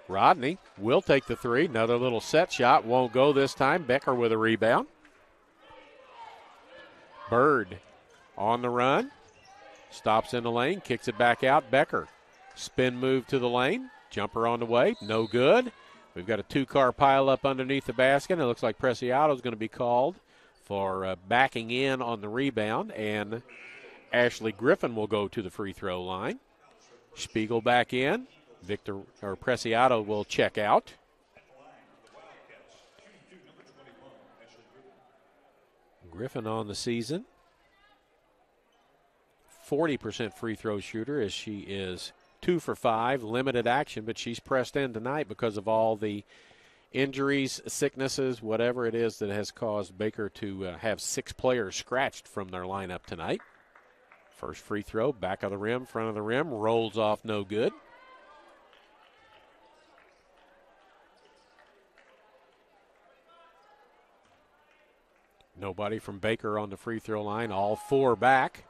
Rodney will take the 3. Another little set shot. Won't go this time. Becker with a rebound. Bird on the run. Stops in the lane, kicks it back out. Becker, spin move to the lane. Jumper on the way, no good. We've got a 2-car pile up underneath the basket. It looks like Preciado is going to be called for backing in on the rebound, and Ashley Griffin will go to the free throw line. Spiegel back in. Preciado will check out. Griffin on the season. 40% free throw shooter, as she is 2 for 5, limited action, but she's pressed in tonight because of all the injuries, sicknesses, whatever it is that has caused Baker to have 6 players scratched from their lineup tonight. First free throw, back of the rim, front of the rim, rolls off, no good. Nobody from Baker on the free throw line. All 4 back.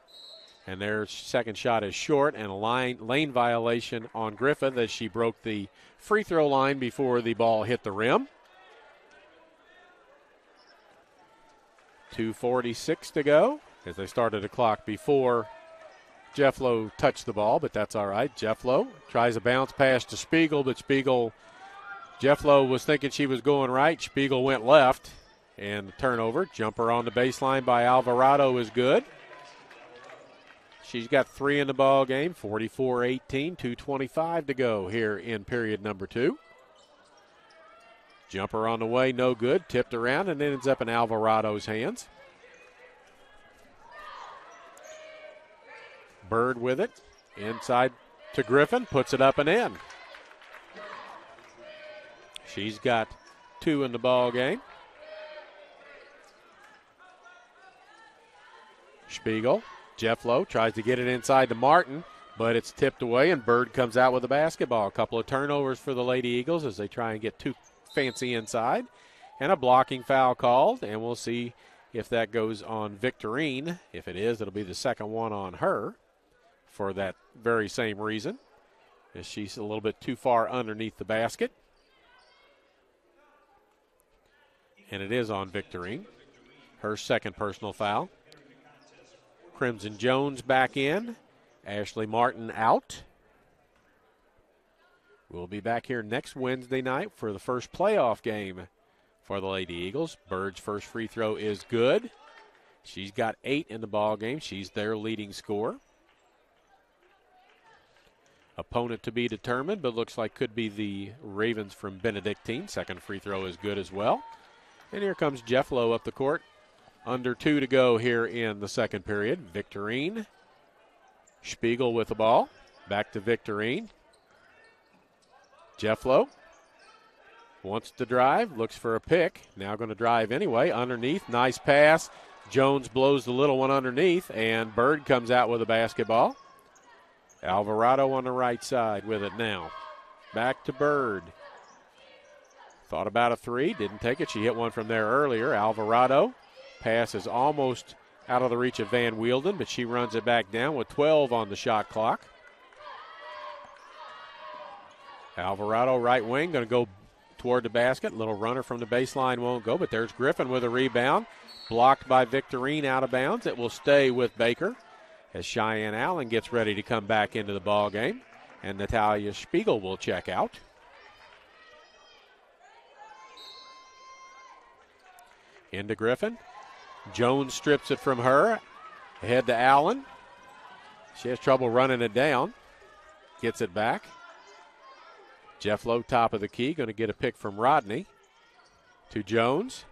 And their second shot is short, and a lane violation on Griffith as she broke the free throw line before the ball hit the rim. 2:46 to go as they started the clock before Jeff Lowe touched the ball, but that's all right. Jeff Lowe tries a bounce pass to Spiegel, but Jeff Lowe was thinking she was going right. Spiegel went left, and the turnover. Jumper on the baseline by Alvarado is good. She's got 3 in the ball game, 44-18, 2:25 to go here in period number 2. Jumper on the way, no good. Tipped around and ends up in Alvarado's hands. Bird with it. Inside to Griffin, puts it up and in. She's got 2 in the ball game. Spiegel. Jeff Lowe tries to get it inside to Martin, but it's tipped away, and Bird comes out with the basketball. A couple of turnovers for the Lady Eagles as they try and get too fancy inside. And a blocking foul called, and we'll see if that goes on Victorine. If it is, it'll be the second one on her for that very same reason, as she's a little bit too far underneath the basket. And it is on Victorine, her second personal foul. Crimson Jones back in. Ashley Martin out. We'll be back here next Wednesday night for the first playoff game for the Lady Eagles. Bird's first free throw is good. She's got 8 in the ball game. She's their leading scorer. Opponent to be determined, but looks like could be the Ravens from Benedictine. Second free throw is good as well. And here comes Jeff Lowe up the court. Under 2 to go here in the second period. Victorine. Spiegel with the ball. Back to Victorine. Jeff Lowe wants to drive. Looks for a pick. Now going to drive anyway. Underneath. Nice pass. Jones blows the little one underneath. And Bird comes out with a basketball. Alvarado on the right side with it now. Back to Bird. Thought about a 3. Didn't take it. She hit one from there earlier. Alvarado. Pass is almost out of the reach of Van Wielden, but she runs it back down with 12 on the shot clock. Alvarado, right wing, going to go toward the basket. Little runner from the baseline won't go, but there's Griffin with a rebound. Blocked by Victorine out of bounds. It will stay with Baker as Cheyenne Allen gets ready to come back into the ball game, and Natalia Spiegel will check out. Into Griffin. Jones strips it from her. Ahead to Allen. She has trouble running it down. Gets it back. Jeff Lowe, top of the key, going to get a pick from Rodney. To Jones.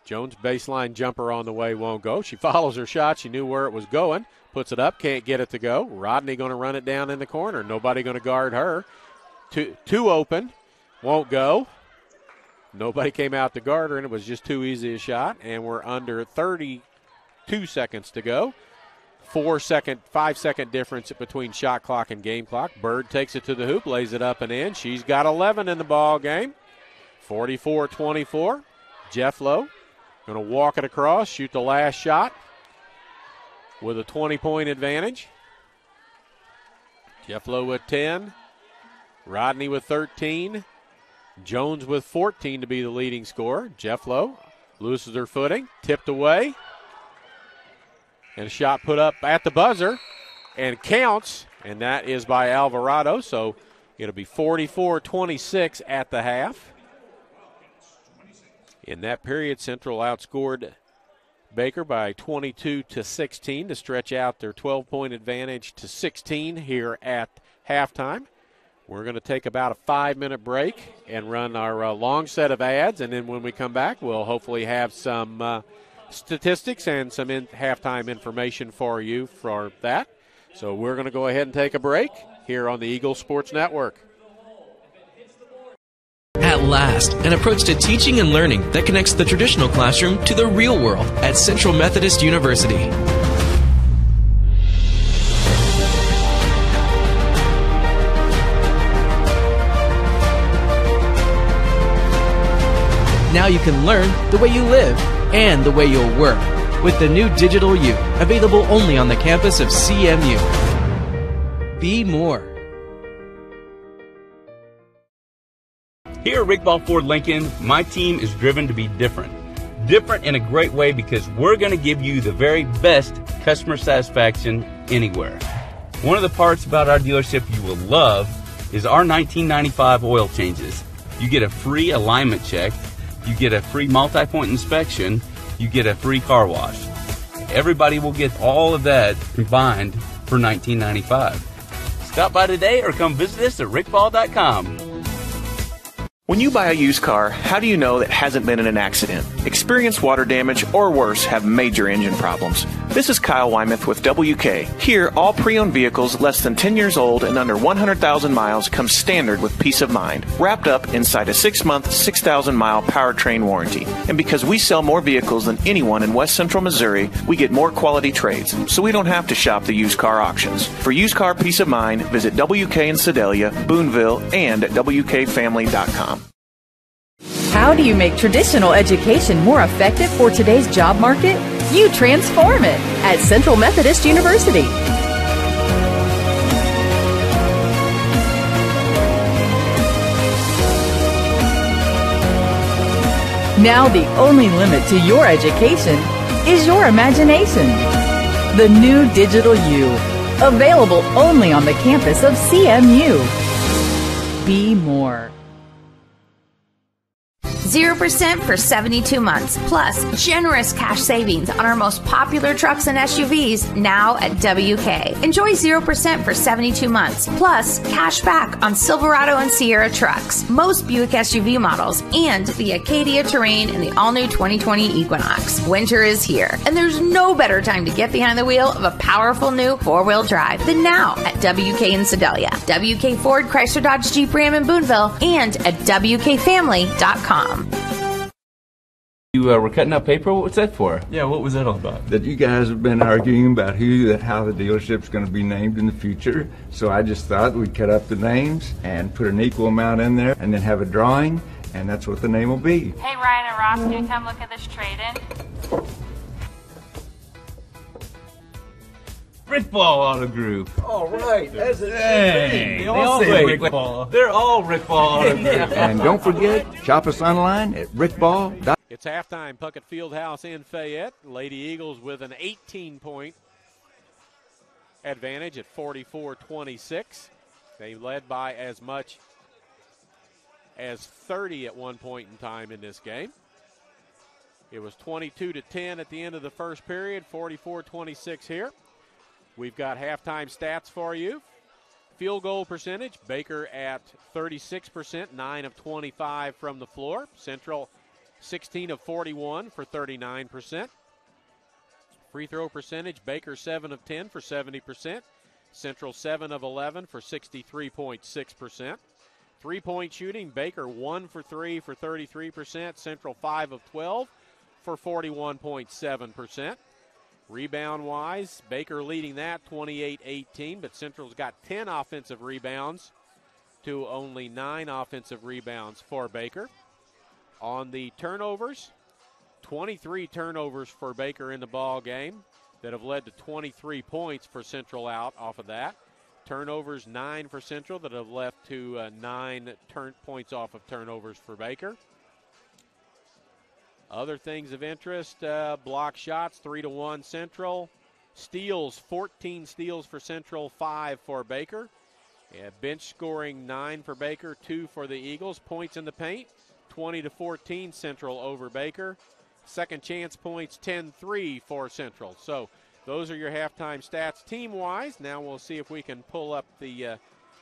Jones baseline jumper on the way, won't go. She follows her shot. She knew where it was going. Puts it up, can't get it to go. Rodney going to run it down in the corner. Nobody going to guard her. Two open. Won't go. Nobody came out to guard her, and it was just too easy a shot. And we're under 32 seconds to go. 5-second difference between shot clock and game clock. Bird takes it to the hoop, lays it up and in. She's got 11 in the ball game. 44-24. Jeff Lowe going to walk it across, shoot the last shot with a 20-point advantage. Jeff Lowe with 10. Rodney with 13. Jones with 14 to be the leading scorer. Jeff Lowe loses her footing, tipped away. And a shot put up at the buzzer and counts, and that is by Alvarado. So it'll be 44-26 at the half. In that period, Central outscored Baker by 22-16 to stretch out their 12-point advantage to 16 here at halftime. We're going to take about a 5-minute break and run our long set of ads, and then when we come back, we'll hopefully have some statistics and some halftime information for you for that. So we're going to go ahead and take a break here on the Eagle Sports Network. At last, an approach to teaching and learning that connects the traditional classroom to the real world at Central Methodist University. Now you can learn the way you live and the way you'll work with the new Digital U, available only on the campus of CMU. Be more. Here at Rick Ball Ford Lincoln, my team is driven to be different. Different in a great way because we're going to give you the very best customer satisfaction anywhere. One of the parts about our dealership you will love is our 1995 oil changes. You get a free alignment check, you get a free multi-point inspection, you get a free car wash. Everybody will get all of that combined for $19.95. Stop by today or come visit us at rickball.com. When you buy a used car, how do you know that it hasn't been in an accident? Experienced water damage or worse have major engine problems. This is Kyle Wymuth with WK. Here, all pre-owned vehicles less than 10 years old and under 100,000 miles come standard with peace of mind, wrapped up inside a 6-month, 6,000-mile powertrain warranty. And because we sell more vehicles than anyone in West Central Missouri, we get more quality trades, so we don't have to shop the used car auctions. For used car peace of mind, visit WK in Sedalia, Boonville, and at WKFamily.com. How do you make traditional education more effective for today's job market? You transform it at Central Methodist University. Now the only limit to your education is your imagination. The new Digital U, available only on the campus of CMU. Be more. 0% for 72 months, plus generous cash savings on our most popular trucks and SUVs now at WK. Enjoy 0% for 72 months, plus cash back on Silverado and Sierra trucks, most Buick SUV models, and the Acadia Terrain and the all-new 2020 Equinox. Winter is here, and there's no better time to get behind the wheel of a powerful new four-wheel drive than now at WK in Sedalia, WK Ford, Chrysler, Dodge, Jeep, Ram in Boonville, and at WKFamily.com. You were cutting up paper? What's that for? Yeah, what was that all about? That you guys have been arguing about how the dealership's going to be named in the future. So I just thought we'd cut up the names and put an equal amount in there and then have a drawing, and that's what the name will be. Hey, Ryan and Ross, can you come look at this trade-in? Rick Ball Auto Group. All right, that's it. They all say Rick Ball. They're all Rick Ball Auto Group. And don't forget, shop us online at rickball.com. It's halftime, Puckett Fieldhouse in Fayette. Lady Eagles with an 18-point advantage at 44-26. They led by as much as 30 at one point in time in this game. It was 22-10 at the end of the first period, 44-26 here. We've got halftime stats for you. Field goal percentage, Baker at 36%, 9 of 25 from the floor. Central, 16 of 41 for 39%. Free throw percentage, Baker 7 of 10 for 70%. Central 7 of 11 for 63.6%. Three-point shooting, Baker 1 for 3 for 33%. Central 5 of 12 for 41.7%. Rebound-wise, Baker leading that 28-18, but Central's got 10 offensive rebounds to only 9 offensive rebounds for Baker. On the turnovers, 23 turnovers for Baker in the ball game that have led to 23 points for Central out off of that. Turnovers, 9 for Central that have left to 9 points off of turnovers for Baker. Other things of interest, block shots, 3-1 Central. Steals, 14 steals for Central, 5 for Baker. Bench scoring, 9 for Baker, 2 for the Eagles. Points in the paint, 20-14 Central over Baker. Second chance points, 10-3 for Central. So those are your halftime stats team-wise. Now we'll see if we can pull up the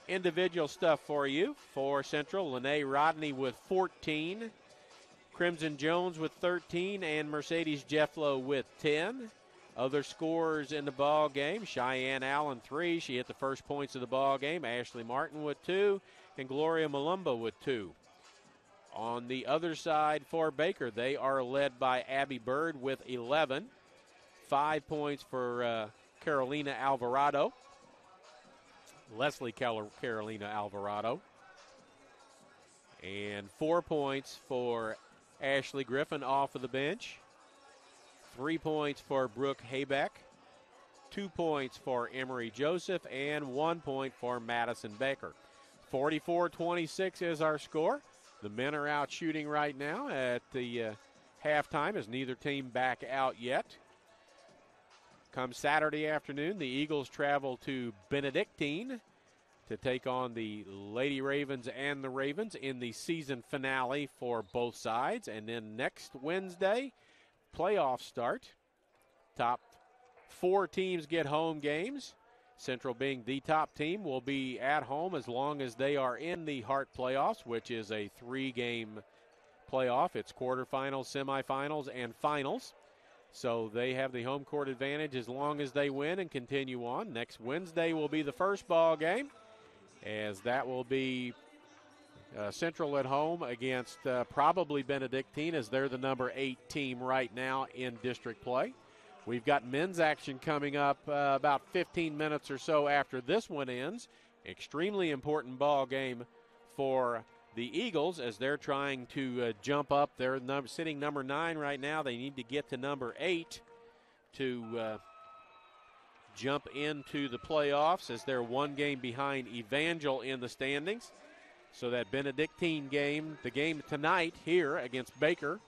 individual stuff for you. For Central, Lene Rodney with 14. Crimson Jones with 13 and Mercedes Jefflow with 10. Other scorers in the ball game, Cheyenne Allen 3. She hit the first points of the ball game. Ashley Martin with 2 and Gloria Malumba with 2. On the other side for Baker, they are led by Abby Bird with 11. 5 points for Carolina Alvarado. Leslie Carolina Alvarado. And 4 points for Ashley Griffin off of the bench. 3 points for Brooke Haybeck, 2 points for Emery Joseph, and 1 point for Madison Baker. 44-26 is our score. The men are out shooting right now at the halftime as neither team back out yet. Come Saturday afternoon, the Eagles travel to Benedictine to take on the Lady Ravens and the Ravens in the season finale for both sides. And then next Wednesday, playoffs start. Top 4 teams get home games. Central, being the top team, will be at home as long as they are in the Hart playoffs, which is a 3-game playoff. It's quarterfinals, semifinals, and finals. So they have the home court advantage as long as they win and continue on. Next Wednesday will be the first ball game, as that will be Central at home against probably Benedictine, as they're the number 8 team right now in district play. We've got men's action coming up about 15 minutes or so after this one ends. Extremely important ball game for the Eagles as they're trying to jump up. They're sitting number 9 right now. They need to get to number 8 to jump into the playoffs, as they're 1 game behind Evangel in the standings. So that Benedictine game, the game tonight here against Baker,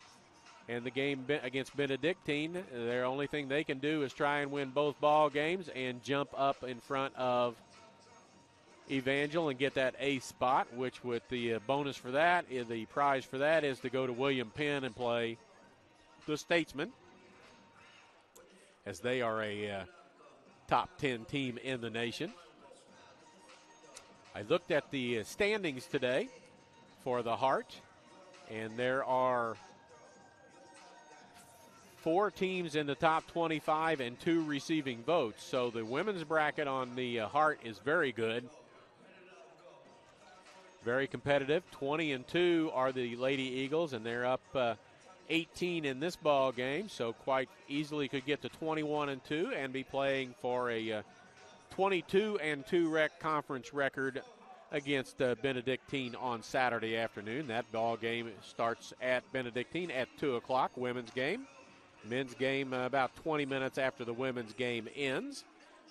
and the game against Benedictine, the only thing they can do is try and win both ball games and jump up in front of Evangel and get that A spot, which with the bonus for that, the prize for that is to go to William Penn and play the Statesmen, as they are a top 10 team in the nation. I looked at the standings today for the Hart, and there are 4 teams in the top 25 and 2 receiving votes. So the women's bracket on the Hart is very good. Very competitive. 20-2 are the Lady Eagles, and they're up 18 in this ball game, so quite easily could get to 21-2 and be playing for a 22-2 conference record against Benedictine on Saturday afternoon. That ball game starts at Benedictine at 2 o'clock, women's game. Men's game about 20 minutes after the women's game ends.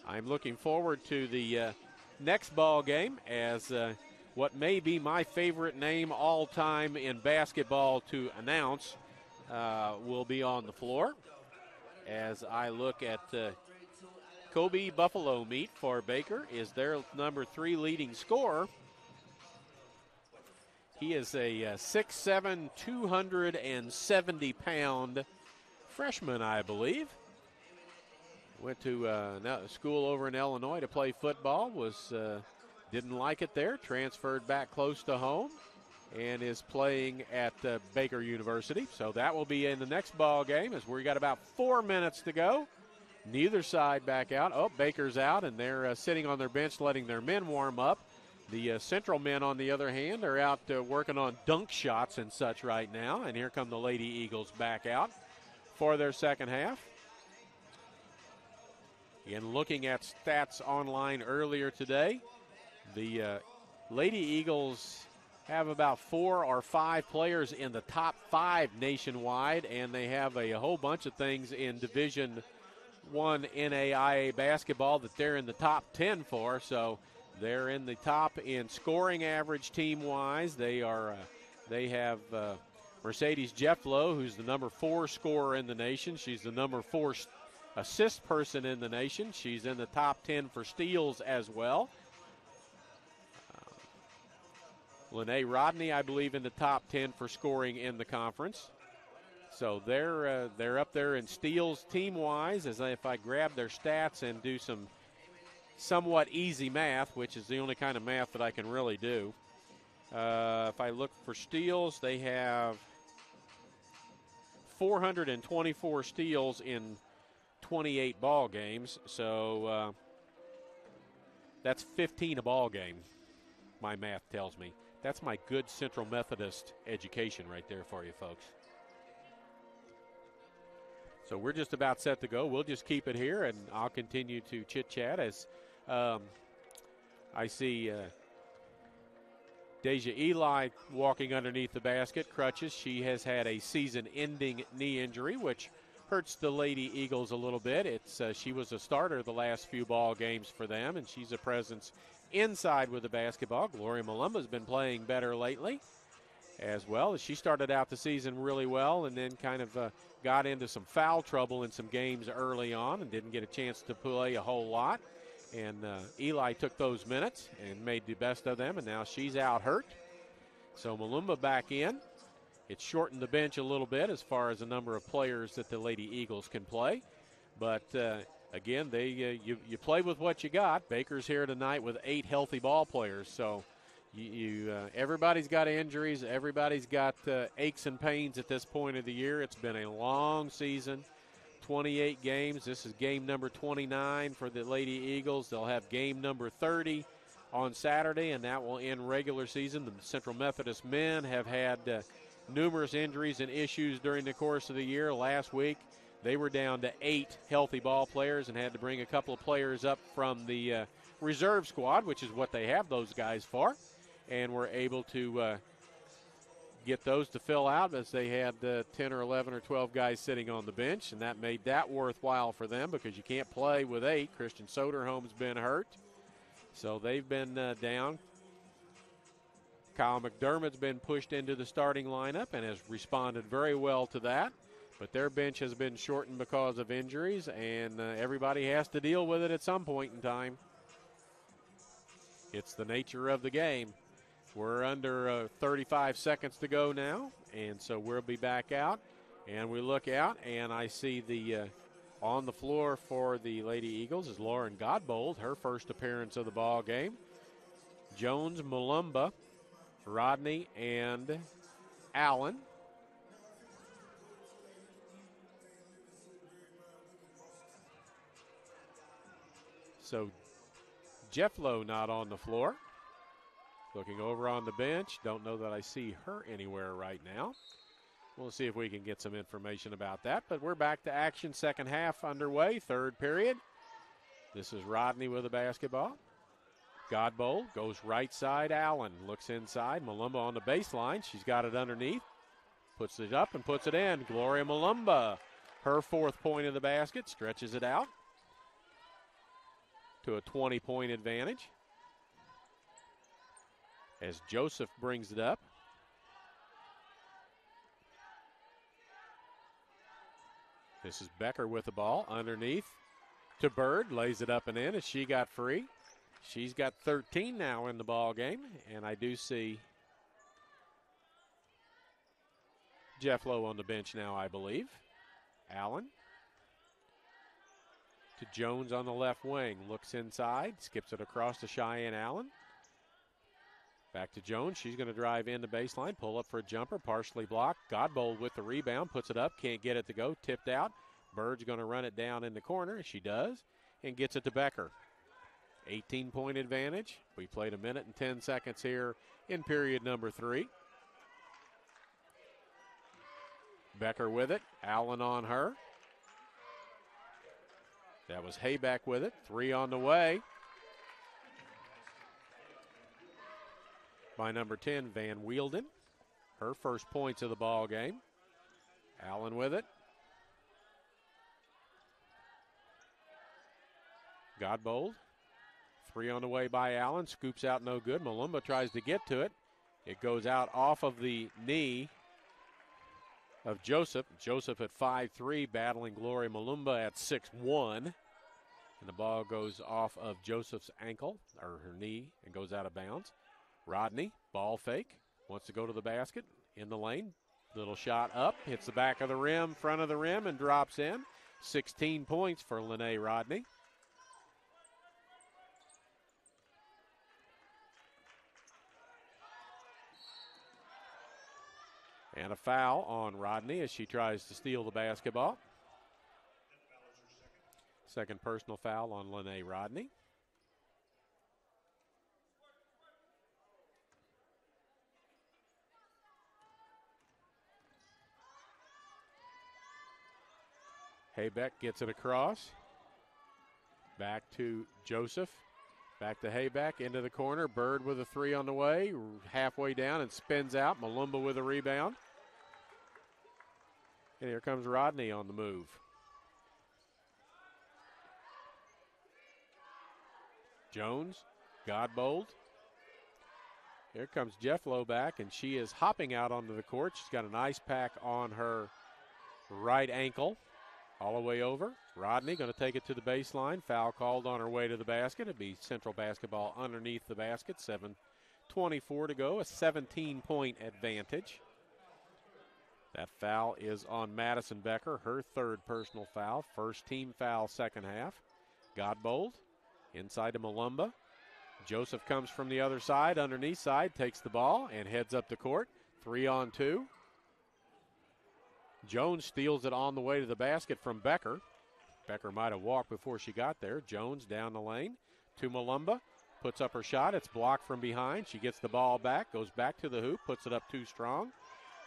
I'm looking forward to the next ball game, as what may be my favorite name all time in basketball to announce will be on the floor, as I look at Kobe Buffalo Meat for Baker is their number 3 leading scorer. He is a 6'7", 270-pound freshman, I believe. Went to school over in Illinois to play football. Didn't like it there. Transferred back close to home and is playing at Baker University. So that will be in the next ball game, as we got about 4 minutes to go. Neither side back out. Oh, Baker's out, and they're sitting on their bench letting their men warm up. The Central men, on the other hand, are out working on dunk shots and such right now. And here come the Lady Eagles back out for their second half. Again, looking at stats online earlier today, the Lady Eagles have about 4 or 5 players in the top 5 nationwide, and they have a whole bunch of things in Division I NAIA basketball that they're in the top 10 for. So they're in the top in scoring average team-wise. They have Mercedes Jefflow, who's the number 4 scorer in the nation. She's the number 4 assist person in the nation. She's in the top 10 for steals as well. Lene Rodney, I believe, in the top 10 for scoring in the conference. So they're up there in steals team-wise. If I grab their stats and do some somewhat easy math, which is the only kind of math that I can really do. If I look for steals, they have 424 steals in 28 ball games. So that's 15 a ball game, my math tells me. That's my good Central Methodist education right there for you folks. So we're just about set to go. We'll just keep it here, and I'll continue to chit-chat as I see Deja Eli walking underneath the basket, crutches. She has had a season-ending knee injury, which hurts the Lady Eagles a little bit. It's she was a starter the last few ball games for them, and she's a presence inside with the basketball. Gloria Malumba's been playing better lately as well. She started out the season really well and then kind of got into some foul trouble in some games early on and didn't get a chance to play a whole lot. And Eli took those minutes and made the best of them, and now she's out hurt. So Malumba back in. It's shortened the bench a little bit as far as the number of players that the Lady Eagles can play. But, again, you play with what you got. Baker's here tonight with 8 healthy ball players. So everybody's got injuries. Everybody's got aches and pains at this point of the year. It's been a long season, 28 games. This is game number 29 for the Lady Eagles. They'll have game number 30 on Saturday, and that will end regular season. The Central Methodist men have had numerous injuries and issues during the course of the year. Last week, they were down to 8 healthy ball players and had to bring a couple of players up from the reserve squad, which is what they have those guys for, and were able to get those to fill out as they had 10 or 11 or 12 guys sitting on the bench, and that made that worthwhile for them because you can't play with 8. Christian Soderholm's been hurt, so they've been down. Kyle McDermott's been pushed into the starting lineup and has responded very well to that. But their bench has been shortened because of injuries, and everybody has to deal with it at some point in time. It's the nature of the game. We're under 35 seconds to go now, and so we'll be back out. And we look out, and I see the on the floor for the Lady Eagles is Lauren Godbold, her first appearance of the ball game. Jones, Malumba, Rodney, and Allen. So Jeff Lowe not on the floor. Looking over on the bench. Don't know that I see her anywhere right now. We'll see if we can get some information about that. But we're back to action. Second half underway. Third period. This is Rodney with the basketball. Godbold goes right side. Allen looks inside. Malumba on the baseline. She's got it underneath. Puts it up and puts it in. Gloria Malumba. Her 4th point of the basket. Stretches it out to a 20-point advantage. As Joseph brings it up. This is Becker with the ball underneath to Bird. Lays it up and in as she got free. She's got 13 now in the ball game, and I do see Jeff Lowe on the bench now, I believe. Allen to Jones on the left wing. Looks inside, skips it across to Cheyenne Allen. Back to Jones. She's going to drive in the baseline, pull up for a jumper, partially blocked. Godbold with the rebound, puts it up, can't get it to go, tipped out. Bird's going to run it down in the corner. She does, and gets it to Becker. 18-point advantage. We played 1 minute and 10 seconds here in period number 3. Becker with it. Allen on her. That was Hayback with it. 3 on the way. By number 10, Van Wielden. Her first points of the ball game. Allen with it. Godbold. 3 on the way by Allen. Scoops out no good. Malumba tries to get to it. It goes out off of the knee of Joseph. Joseph at 5'3", battling Gloria Malumba at 6'1". And the ball goes off of Joseph's ankle, or her knee, and goes out of bounds. Rodney, ball fake, wants to go to the basket, in the lane. Little shot up, hits the back of the rim, front of the rim, and drops in. 16 points for Lene Rodney. And a foul on Rodney as she tries to steal the basketball. Second personal foul on Lene Rodney. Haybeck gets it across. Back to Joseph. Back to Hayback, into the corner. Bird with a 3 on the way. Halfway down and spins out. Malumba with a rebound. And here comes Rodney on the move. Jones, Godbold. Here comes Jefflow back, and she is hopping out onto the court. She's got an ice pack on her right ankle all the way over. Rodney going to take it to the baseline. Foul called on her way to the basket. It'll be Central basketball underneath the basket. 7:24 to go, a 17-point advantage. That foul is on Madison Becker, her third personal foul. First team foul, second half. Godbold inside to Malumba. Joseph comes from the other side, underneath side, takes the ball and heads up the court. 3-on-2. Jones steals it on the way to the basket from Becker. Becker might have walked before she got there. Jones down the lane to Malumba. Puts up her shot. It's blocked from behind. She gets the ball back, goes back to the hoop, puts it up too strong.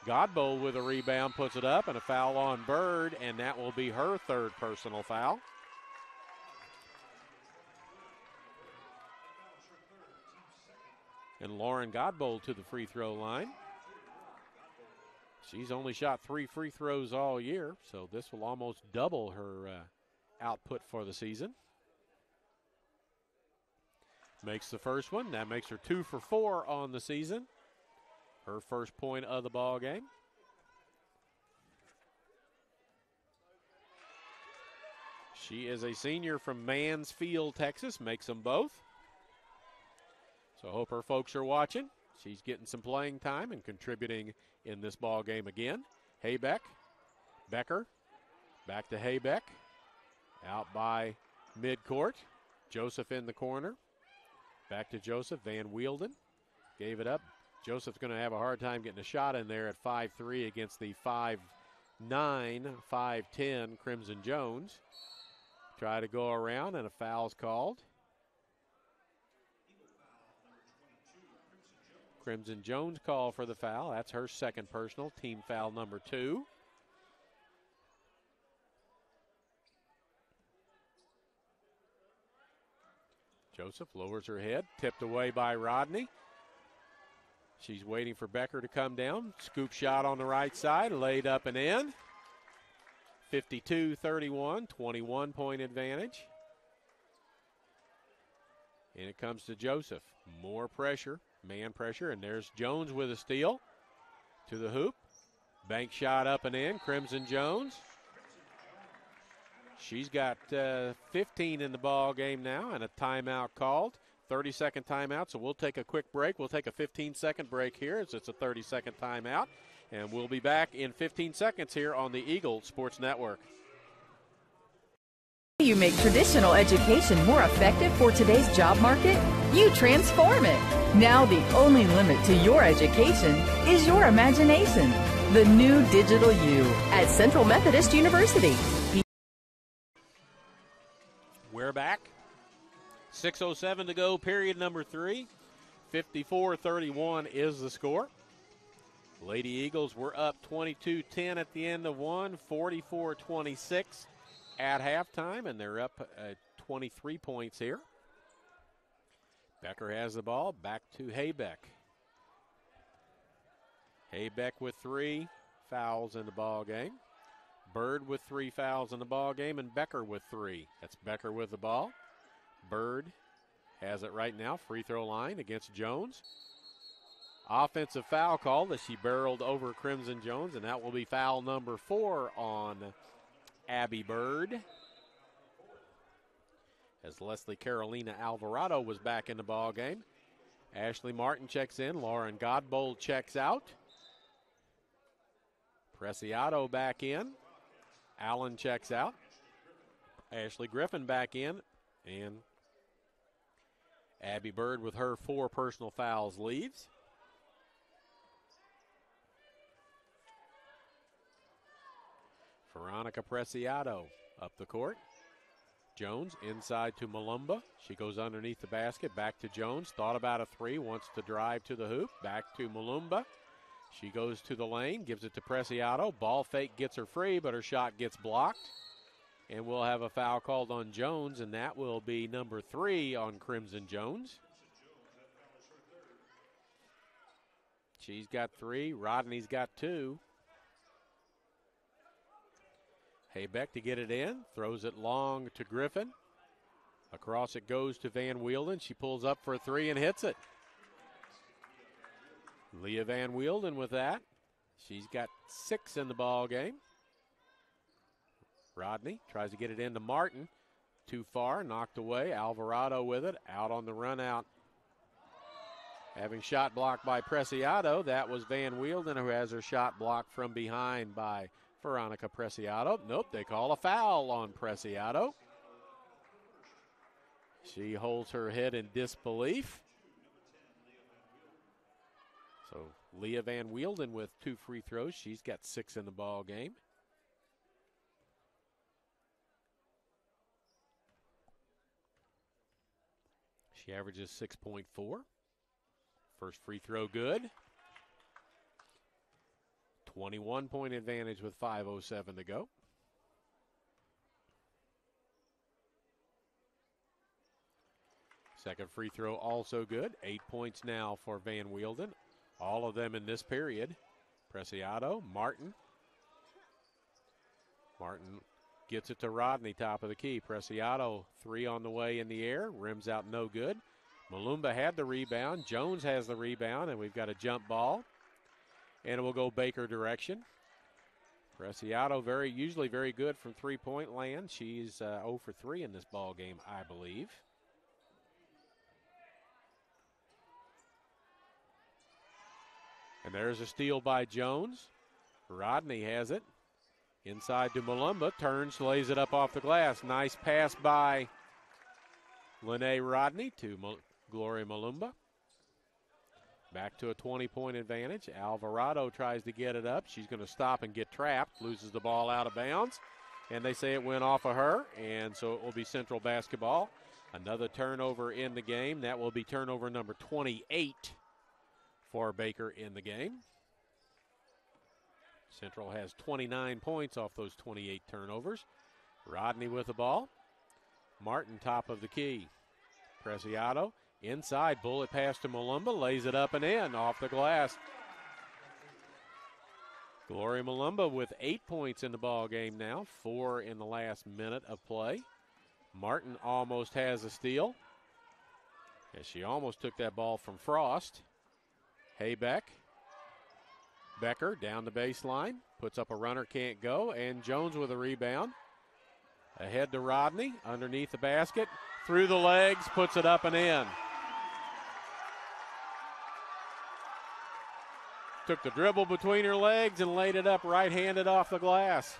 Godbold with a rebound, puts it up, and a foul on Bird, and that will be her third personal foul. And Lauren Godbold to the free throw line. She's only shot 3 free throws all year, so this will almost double her output for the season. Makes the first one. That makes her 2 for 4 on the season. Her first point of the ball game. She is a senior from Mansfield, Texas. Makes them both. So I hope her folks are watching. She's getting some playing time and contributing in this ball game again. Haybeck, Becker, back to Haybeck. Out by midcourt. Joseph in the corner. Back to Joseph. Van Wielden gave it up. Joseph's going to have a hard time getting a shot in there at 5'3" against the 5'9", 5'10" Crimson Jones. Try to go around, and a foul's called. Crimson Jones call for the foul. That's her second personal, team foul number 2. Joseph lowers her head, tipped away by Rodney. She's waiting for Becker to come down. Scoop shot on the right side, laid up and in. 52-31, 21-point advantage. And it comes to Joseph. More pressure. Man pressure, and there's Jones with a steal to the hoop. Bank shot up and in. Crimson Jones. She's got 15 in the ball game now, and a timeout called. 30-second timeout, so we'll take a quick break. We'll take a 15-second break here as it's a 30-second timeout, and we'll be back in 15 seconds here on the Eagle Sports Network. You make traditional education more effective for today's job market? You transform it. Now the only limit to your education is your imagination. The new digital you at Central Methodist University. We're back. 6:07 to go, period number 3. 54-31 is the score. Lady Eagles were up 22-10 at the end of one, 44-26 at halftime, and they're up 23 points here. Becker has the ball, back to Haybeck. Haybeck with 3 fouls in the ball game. Bird with 3 fouls in the ball game, and Becker with 3. That's Becker with the ball. Bird has it right now, free throw line against Jones. Offensive foul call as she barreled over Crimson Jones, and that will be foul number 4 on Abby Bird. As Leslie Carolina Alvarado was back in the ball game. Ashley Martin checks in. Lauren Godbold checks out. Preciado back in. Allen checks out. Ashley Griffin back in. And Abby Bird with her 4 personal fouls leaves. Veronica Preciado up the court. Jones inside to Malumba. She goes underneath the basket. Back to Jones. Thought about a 3. Wants to drive to the hoop. Back to Malumba. She goes to the lane. Gives it to Preciado. Ball fake gets her free, but her shot gets blocked. And we'll have a foul called on Jones, and that will be number 3 on Crimson Jones. She's got 3. Rodney's got 2. Haybeck to get it in, throws it long to Griffin. Across it goes to Van Wielden. She pulls up for a three and hits it. Leah Van Wielden with that. She's got 6 in the ball game. Rodney tries to get it into Martin. Too far, knocked away. Alvarado with it, out on the run out. Having shot blocked by Preciado, that was Van Wielden, who has her shot blocked from behind by Veronica Preciado. Nope, they call a foul on Preciado. She holds her head in disbelief. So Leah Van Wielden with 2 free throws. She's got 6 in the ball game. She averages 6.4. First free throw good. 21-point advantage with 5:07 to go. Second free throw also good. 8 points now for Van Wielden. All of them in this period. Preciado, Martin. Martin gets it to Rodney, top of the key. Preciado, 3 on the way in the air. Rims out no good. Malumba had the rebound. Jones has the rebound, and we've got a jump ball. And it will go Baker direction. Preciado usually very good from three-point land. She's 0 for 3 in this ball game, I believe. And there's a steal by Jones. Rodney has it. Inside to Malumba. Turns, lays it up off the glass. Nice pass by Lene Rodney to Gloria Malumba. Back to a 20-point advantage. Alvarado tries to get it up. She's going to stop and get trapped. Loses the ball out of bounds. And they say it went off of her. And so it will be Central basketball. Another turnover in the game. That will be turnover number 28 for Baker in the game. Central has 29 points off those 28 turnovers. Rodney with the ball. Martin top of the key. Preciado inside, bullet pass to Malumba, lays it up and in off the glass. Gloria Malumba with 8 points in the ball game now, 4 in the last minute of play. Martin almost has a steal. As she almost took that ball from Frost. Haybeck. Becker down the baseline, puts up a runner, can't go, and Jones with a rebound. Ahead to Rodney, underneath the basket, through the legs, puts it up and in. Took the dribble between her legs and laid it up right-handed off the glass.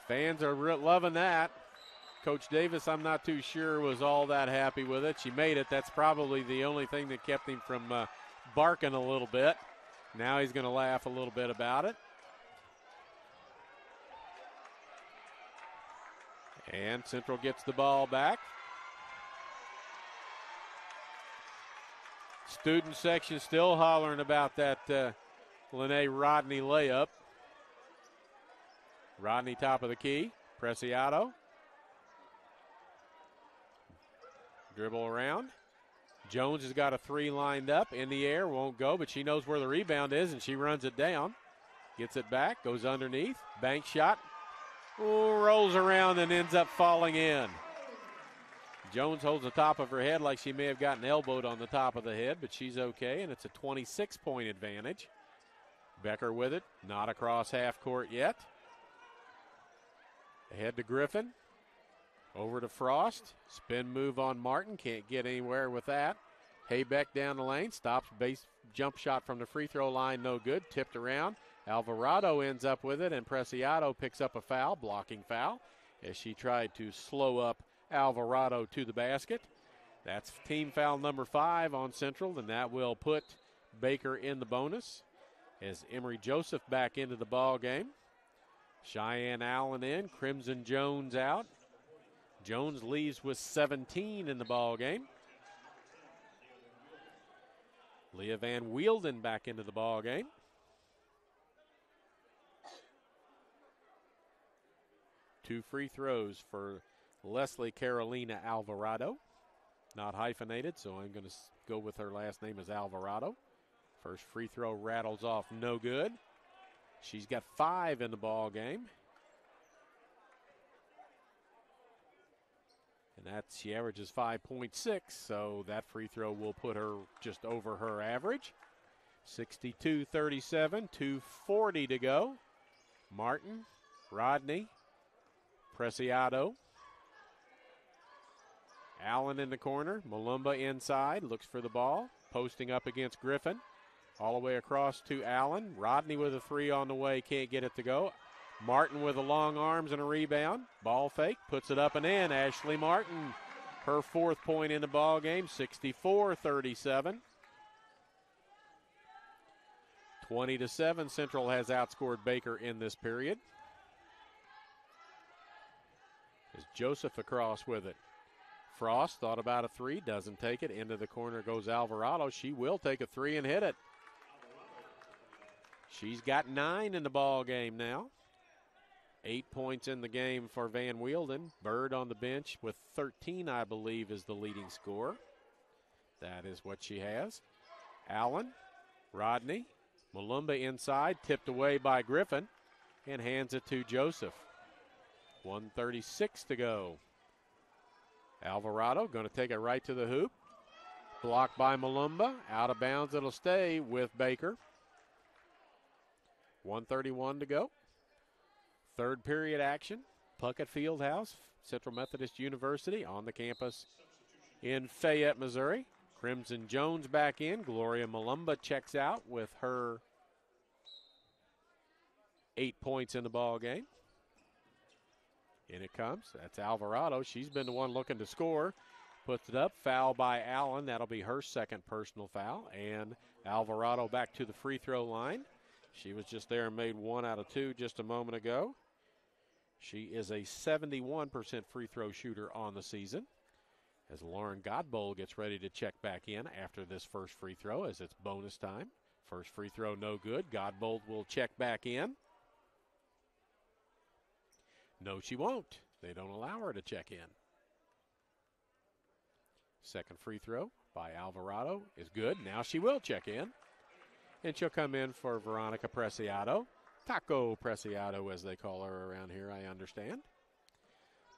Fans are loving that. Coach Davis, I'm not too sure, was all that happy with it. She made it. That's probably the only thing that kept him from barking a little bit. Now he's going to laugh a little bit about it. And Central gets the ball back. Student section still hollering about that Lene Rodney layup. Rodney top of the key. Preciado. Dribble around. Jones has got a 3 lined up in the air, won't go, but she knows where the rebound is, and she runs it down. Gets it back, goes underneath, bank shot, rolls around and ends up falling in. Jones holds the top of her head like she may have gotten elbowed on the top of the head, but she's okay, and it's a 26-point advantage. Becker with it, not across half court yet. Ahead to Griffin. Over to Frost. Spin move on Martin. Can't get anywhere with that. Haybeck down the lane. Stops base jump shot from the free throw line. No good. Tipped around. Alvarado ends up with it, and Preciado picks up a foul, blocking foul, as she tried to slow up Alvarado to the basket. That's team foul number 5 on Central, and that will put Baker in the bonus as Emery Joseph back into the ball game. Cheyenne Allen in. Crimson Jones out. Jones leaves with 17 in the ball game. Leah Van Wielden back into the ball game. Two free throws for Leslie Carolina Alvarado. Not hyphenated, so I'm going to go with her last name as Alvarado. First free throw rattles off, no good. She's got 5 in the ball game. And she averages 5.6, so that free throw will put her just over her average. 62-37, 2:40 to go. Martin, Rodney, Preciado. Allen in the corner, Malumba inside, looks for the ball, posting up against Griffin. All the way across to Allen. Rodney with a 3 on the way, can't get it to go. Martin with the long arms and a rebound. Ball fake, puts it up and in. Ashley Martin, her 4th point in the ball game, 64-37. 20-7, Central has outscored Baker in this period. Is Joseph across with it. Frost thought about a 3, doesn't take it. Into the corner goes Alvarado. She will take a 3 and hit it. She's got 9 in the ball game now. 8 points in the game for Van Wielden. Bird on the bench with 13, I believe, is the leading scorer. That is what she has. Allen, Rodney, Malumba inside, tipped away by Griffin, and hands it to Joseph. 1:36 to go. Alvarado going to take it right to the hoop. Blocked by Malumba. Out of bounds, it'll stay with Baker. 1:31 to go. Third period action. Puckett Fieldhouse, Central Methodist University on the campus in Fayette, Missouri. Crimson Jones back in. Gloria Malumba checks out with her 8 points in the ball game. In it comes. That's Alvarado. She's been the one looking to score. Puts it up. Foul by Allen. That'll be her second personal foul. And Alvarado back to the free throw line. She was just there and made 1 out of 2 just a moment ago. She is a 71% free throw shooter on the season. As Lauren Godbold gets ready to check back in after this first free throw as it's bonus time. First free throw no good. Godbold will check back in. No, she won't. They don't allow her to check in. Second free throw by Alvarado is good. Now she will check in. And she'll come in for Veronica Preciado. Taco Preciado, as they call her around here, I understand.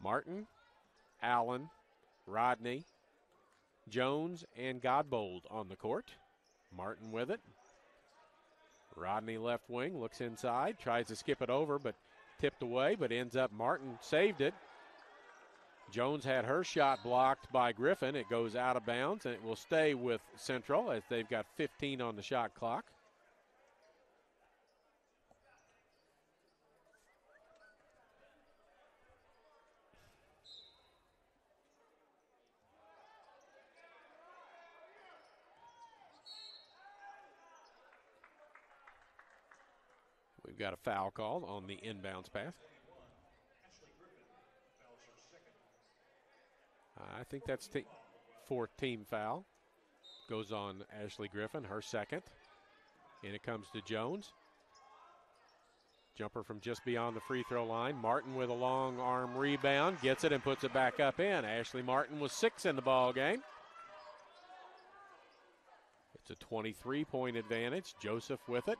Martin, Allen, Rodney, Jones, and Godbold on the court. Martin with it. Rodney left wing, looks inside, tries to skip it over, but tipped away, but ends up Martin saved it. Jones had her shot blocked by Griffin. It goes out of bounds, and it will stay with Central as they've got 15 on the shot clock. We've got a foul called on the inbounds pass. I think that's fourth team foul. Goes on Ashley Griffin, her second. And it comes to Jones. Jumper from just beyond the free throw line. Martin with a long arm rebound. Gets it and puts it back up in. Ashley Martin was 6 in the ball game. It's a 23-point advantage. Joseph with it.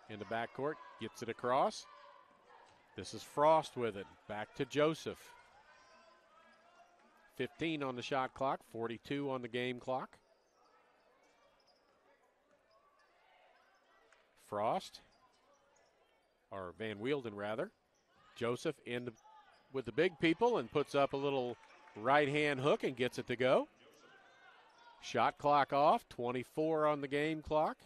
In the backcourt, gets it across. This is Frost with it. Back to Joseph. 15 on the shot clock, 42 on the game clock. Frost, or Van Wielden rather. Joseph with the big people and puts up a little right-hand hook and gets it to go. Shot clock off, 24 on the game clock.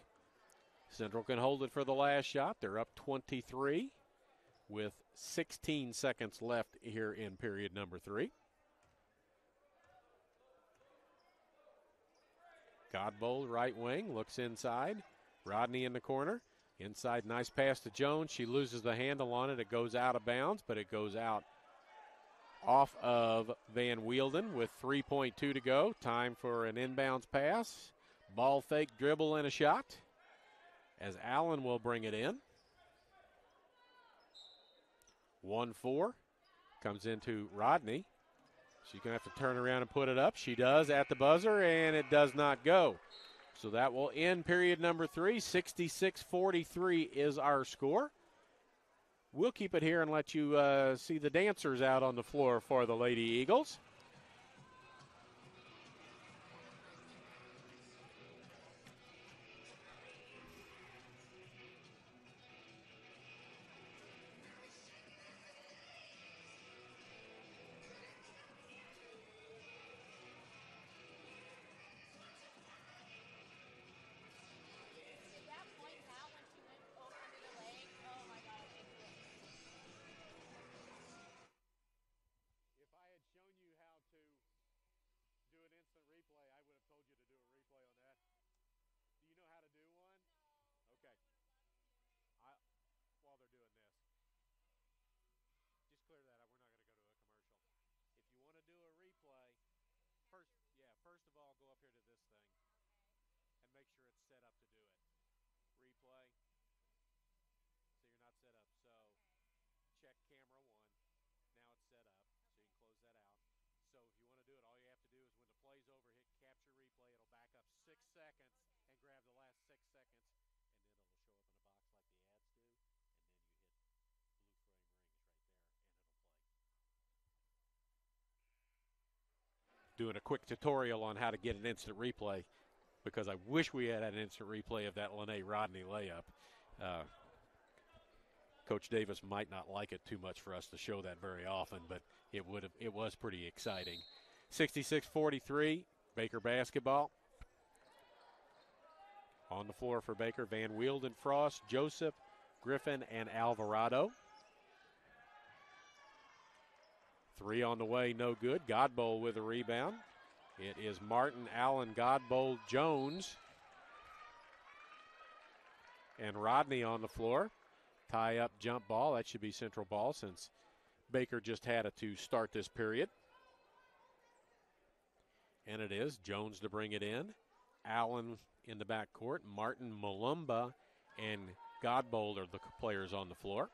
Central can hold it for the last shot. They're up 23 with 16 seconds left here in period number 3. Godbold, right wing, looks inside. Rodney in the corner. Inside, nice pass to Jones. She loses the handle on it. It goes out of bounds, but it goes out off of Van Wielden with 3.2 to go. Time for an inbounds pass. Ball fake, dribble, and a shot. As Allen will bring it in. 1-4. Comes into Rodney. She's going to have to turn around and put it up. She does at the buzzer, and it does not go. So that will end period number 3. 66-43 is our score. We'll keep it here and let you see the dancers out on the floor for the Lady Eagles. First of all, go up here to this thing and make sure it's set up to do it. Replay. So you're not set up. So check camera 1. Now it's set up. So you can close that out. So if you want to do it, all you have to do is when the play's over, hit capture replay. It'll back up 6 seconds and grab the last 6 seconds. And then it'll show up in a box like the ads do. And then you hit blue frame rings right there and it'll play. Doing a quick tutorial on how to get an instant replay because I wish we had an instant replay of that Lene Rodney layup. Coach Davis might not like it too much for us to show that very often, but it was pretty exciting. 66-43, Baker basketball. On the floor for Baker, Van Wielden, Frost, Joseph, Griffin, and Alvarado. 3 on the way, no good. Godbold with a rebound. It is Martin, Allen, Godbold, Jones, and Rodney on the floor. Tie up jump ball. That should be Central ball since Baker just had it to start this period. And it is Jones to bring it in. Allen in the backcourt. Martin, Malumba, and Godbold are the players on the floor.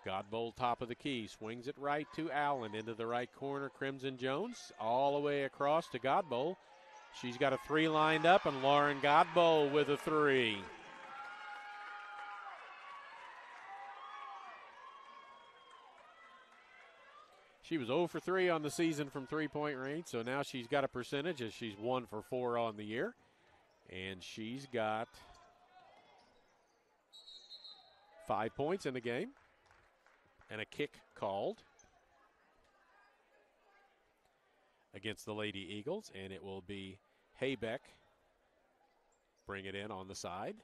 Godbold top of the key, swings it right to Allen into the right corner. Crimson Jones all the way across to Godbold. She's got a 3 lined up, and Lauren Godbold with a 3. She was 0 for 3 on the season from three-point range, so now she's got a percentage as she's 1 for 4 on the year. And she's got 5 points in the game. And a kick called against the Lady Eagles, and it will be Haybeck bring it in on the side.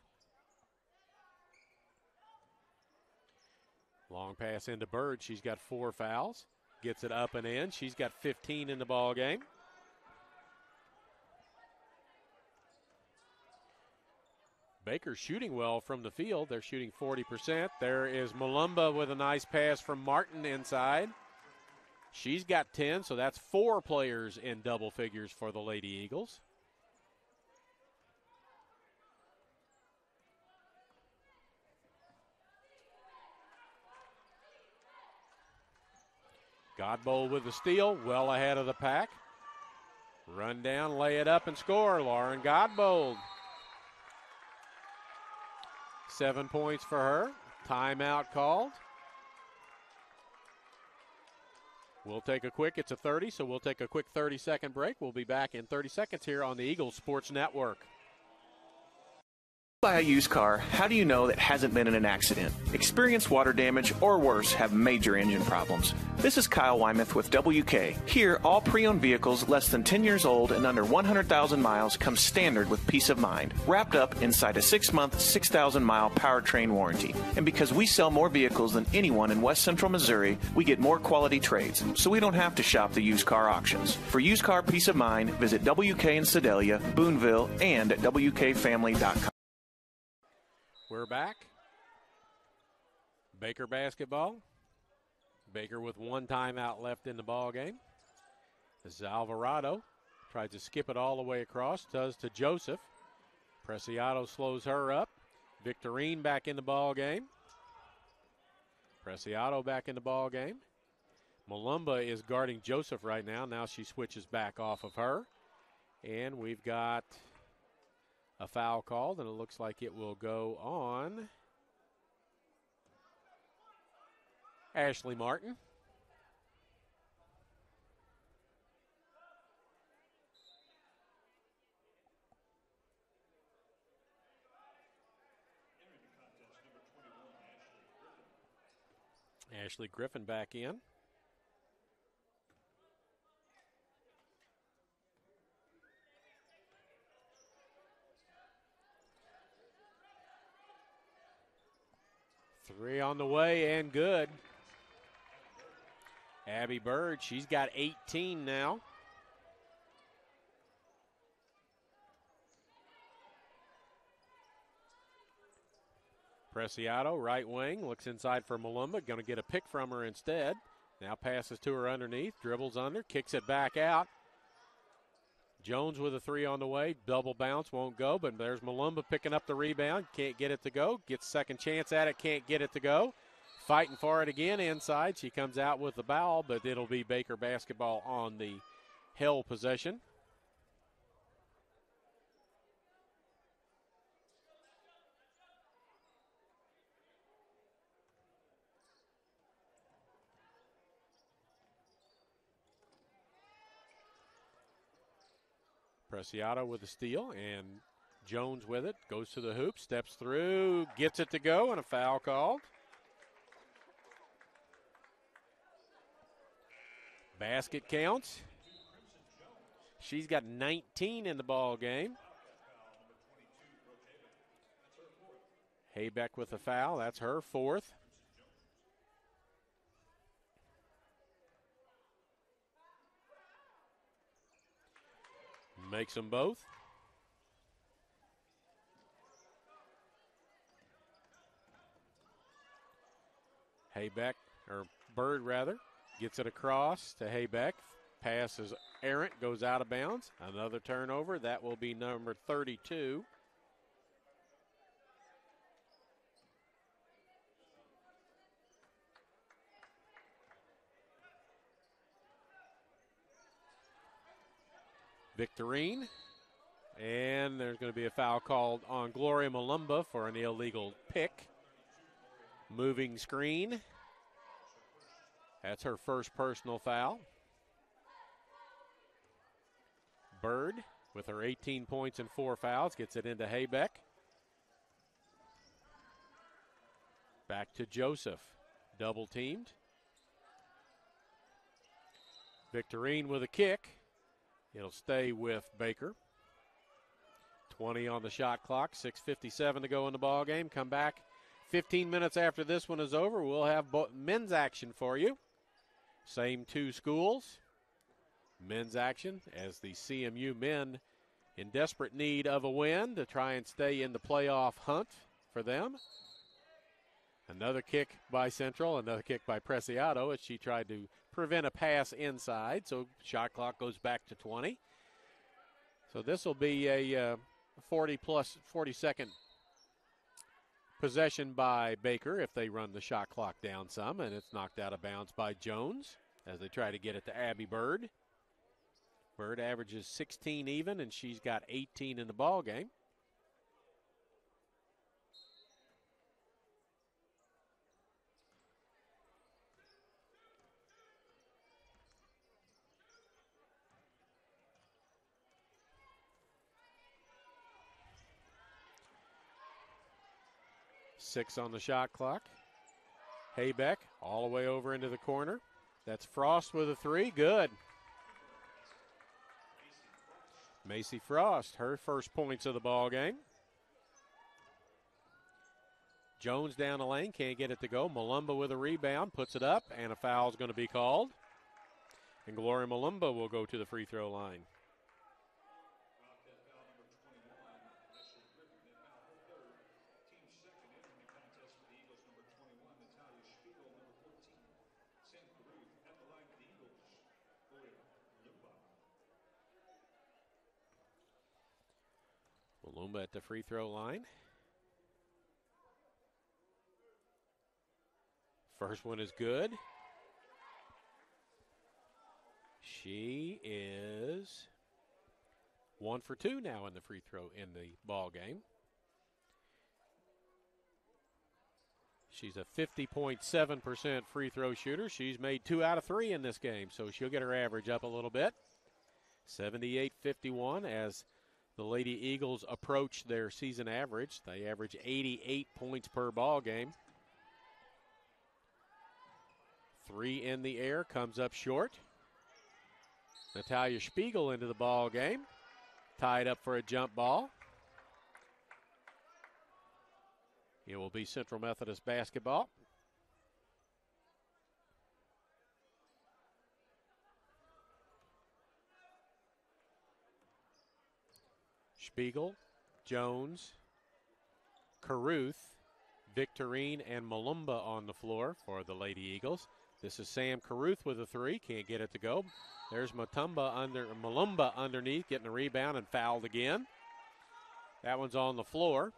Long pass into Bird. She's got 4 fouls. Gets it up and in. She's got 15 in the ball game. Baker shooting well from the field. They're shooting 40%. There is Malumba with a nice pass from Martin inside. She's got 10, so that's 4 players in double figures for the Lady Eagles. Godbold with the steal, well ahead of the pack. Run down, lay it up, and score. Lauren Godbold. 7 points for her. Timeout called. We'll take a quick, it's a 30, so we'll take a quick 30-second break. We'll be back in 30 seconds here on the Eagles Sports Network. Buy a used car, how do you know that hasn't been in an accident? Experience water damage or worse, have major engine problems. This is Kyle Wymouth with WK. Here, all pre-owned vehicles less than 10 years old and under 100,000 miles come standard with peace of mind, wrapped up inside a 6-month, 6,000-mile powertrain warranty. And because we sell more vehicles than anyone in West Central Missouri, we get more quality trades, so we don't have to shop the used car auctions. For used car peace of mind, visit WK in Sedalia, Boonville, and at WKFamily.com. We're back. Baker basketball. Baker with 1 timeout left in the ball game. This is Alvarado. Tries to skip it all the way across. Does to Joseph. Preciado slows her up. Victorine back in the ball game. Preciado back in the ball game. Malumba is guarding Joseph right now. Now she switches back off of her. And we've got a foul called, and it looks like it will go on Ashley Martin. Ashley Griffin back in. Three on the way and good. Abby Bird, she's got 18 now. Preciado, right wing, looks inside for Malumba. Going to get a pick from her instead. Now passes to her underneath, dribbles under, kicks it back out. Jones with a three on the way. Double bounce, won't go, but there's Malumba picking up the rebound. Can't get it to go. Gets second chance at it, can't get it to go. Fighting for it again inside. She comes out with the foul, but it'll be Baker basketball on the held possession. Preciado with the steal, and Jones with it. Goes to the hoop, steps through, gets it to go, and a foul called. Basket counts. She's got 19 in the ball game. Haybeck with a foul. That's her fourth. Makes them both. Haybeck, or Bird rather, gets it across to Haybeck. Pass is errant, goes out of bounds. Another turnover. That will be number 32. Victorine. And there's going to be a foul called on Gloria Malumba for an illegal pick. Moving screen. That's her first personal foul. Bird with her 18 points and 4 fouls gets it into Haybeck. Back to Joseph. Double teamed. Victorine with a kick. It'll stay with Baker. 20 on the shot clock, 6:57 to go in the ball game. Come back 15 minutes after this one is over. We'll have men's action for you. Same two schools. Men's action as the CMU men in desperate need of a win to try and stay in the playoff hunt for them. Another kick by Central, another kick by Preciado as she tried to prevent a pass inside. So shot clock goes back to 20. So this will be a 40-second possession by Baker if they run the shot clock down some, and it's knocked out of bounds by Jones as they try to get it to Abby Bird. Bird averages 16 even, and she's got 18 in the ball game. Six on the shot clock. Haybeck all the way over into the corner. That's Frost with a three. Good. Macy Frost, her first points of the ball game. Jones down the lane, can't get it to go. Malumba with a rebound, puts it up, and a foul is going to be called. And Gloria Malumba will go to the free throw line. Malumba at the free throw line. First one is good. She is 1 for 2 now in the free throw in the ball game. She's a 50.7% free throw shooter. She's made 2 out of 3 in this game, so she'll get her average up a little bit. 78-51 as the Lady Eagles approach their season average. They average 88 points per ball game. 3 in the air, comes up short. Natalia Spiegel into the ball game. Tied up for a jump ball. It will be Central Methodist basketball. Spiegel, Jones, Caruth, Victorine, and Malumba on the floor for the Lady Eagles. This is Sam Caruth with a 3. Can't get it to go. There's Malumba underneath, getting a rebound and fouled again. That one's on the floor.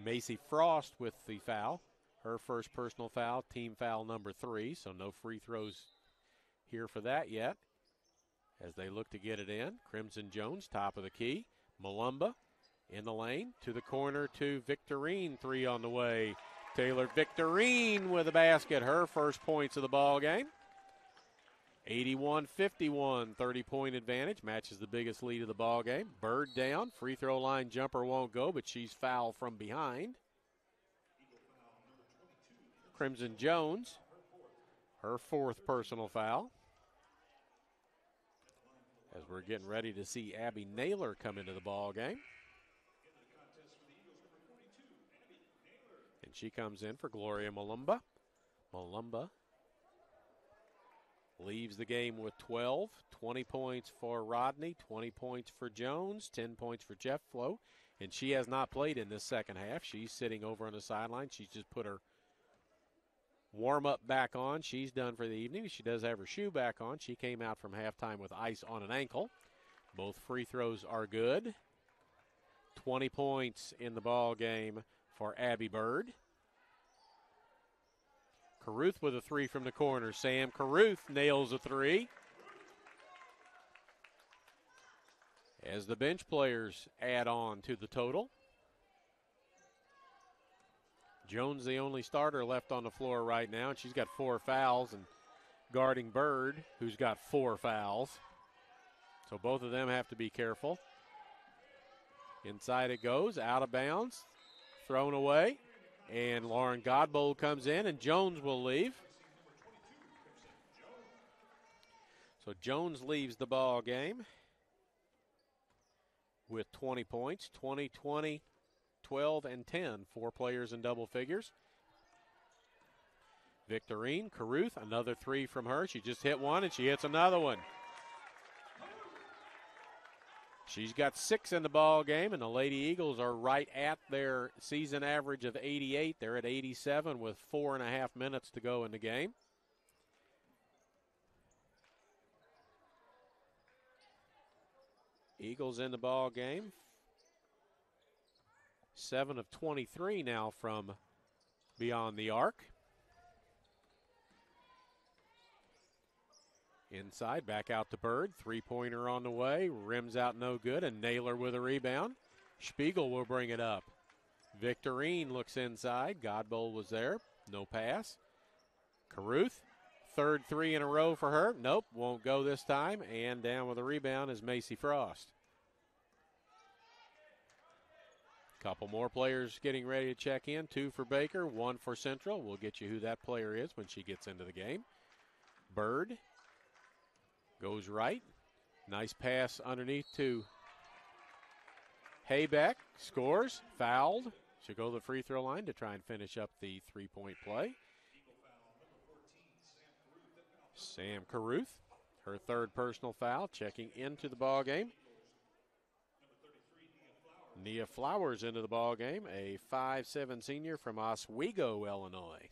Macy Frost with the foul. Her first personal foul, team foul number 3, so no free throws here for that yet. As they look to get it in, Crimson Jones, top of the key. Malumba in the lane, to the corner to Victorine, 3 on the way. Taylor Victorine with a basket, her first points of the ball game. 81-51, 30-point advantage, matches the biggest lead of the ball game. Bird down, free throw line jumper won't go, but she's fouled from behind. Crimson Jones, her 4th personal foul. As we're getting ready to see Abby Naylor come into the ball game. And she comes in for Gloria Malumba. Malumba leaves the game with 12. 20 points for Rodney, 20 points for Jones, 10 points for Jeff Flo. And she has not played in this second half. She's sitting over on the sideline. She's just put her warm-up back on. She's done for the evening. She does have her shoe back on. She came out from halftime with ice on an ankle. Both free throws are good. 20 points in the ball game for Abby Bird. Caruth with a 3 from the corner. Sam Caruth nails a 3. As the bench players add on to the total. Jones, the only starter left on the floor right now, and she's got 4 fouls, and guarding Bird, who's got 4 fouls. So both of them have to be careful. Inside it goes, out of bounds, thrown away, and Lauren Godbold comes in, and Jones will leave. So Jones leaves the ball game with 20 points, 20, 20, 12, and 10. 4 players in double figures. Victorine Caruth, another 3 from her. She just hit one, and she hits another one. She's got 6 in the ball game, and the Lady Eagles are right at their season average of 88. They're at 87 with 4.5 minutes to go in the game. Eagles in the ball game. 7 of 23 now from beyond the arc. Inside, back out to Bird. 3-pointer on the way. Rims out no good, and Naylor with a rebound. Spiegel will bring it up. Victorine looks inside. Godbold was there. No pass. Caruth, third 3 in a row for her. Nope, won't go this time. And down with a rebound is Macy Frost. Couple more players getting ready to check in. 2 for Baker, 1 for Central. We'll get you who that player is when she gets into the game. Bird goes right. Nice pass underneath to Haybeck. Scores. Fouled. She'll go to the free throw line to try and finish up the 3-point play. Sam Caruth, her 3rd personal foul, checking into the ball game. Nia Flowers into the ball game, a 5'7" senior from Oswego, Illinois.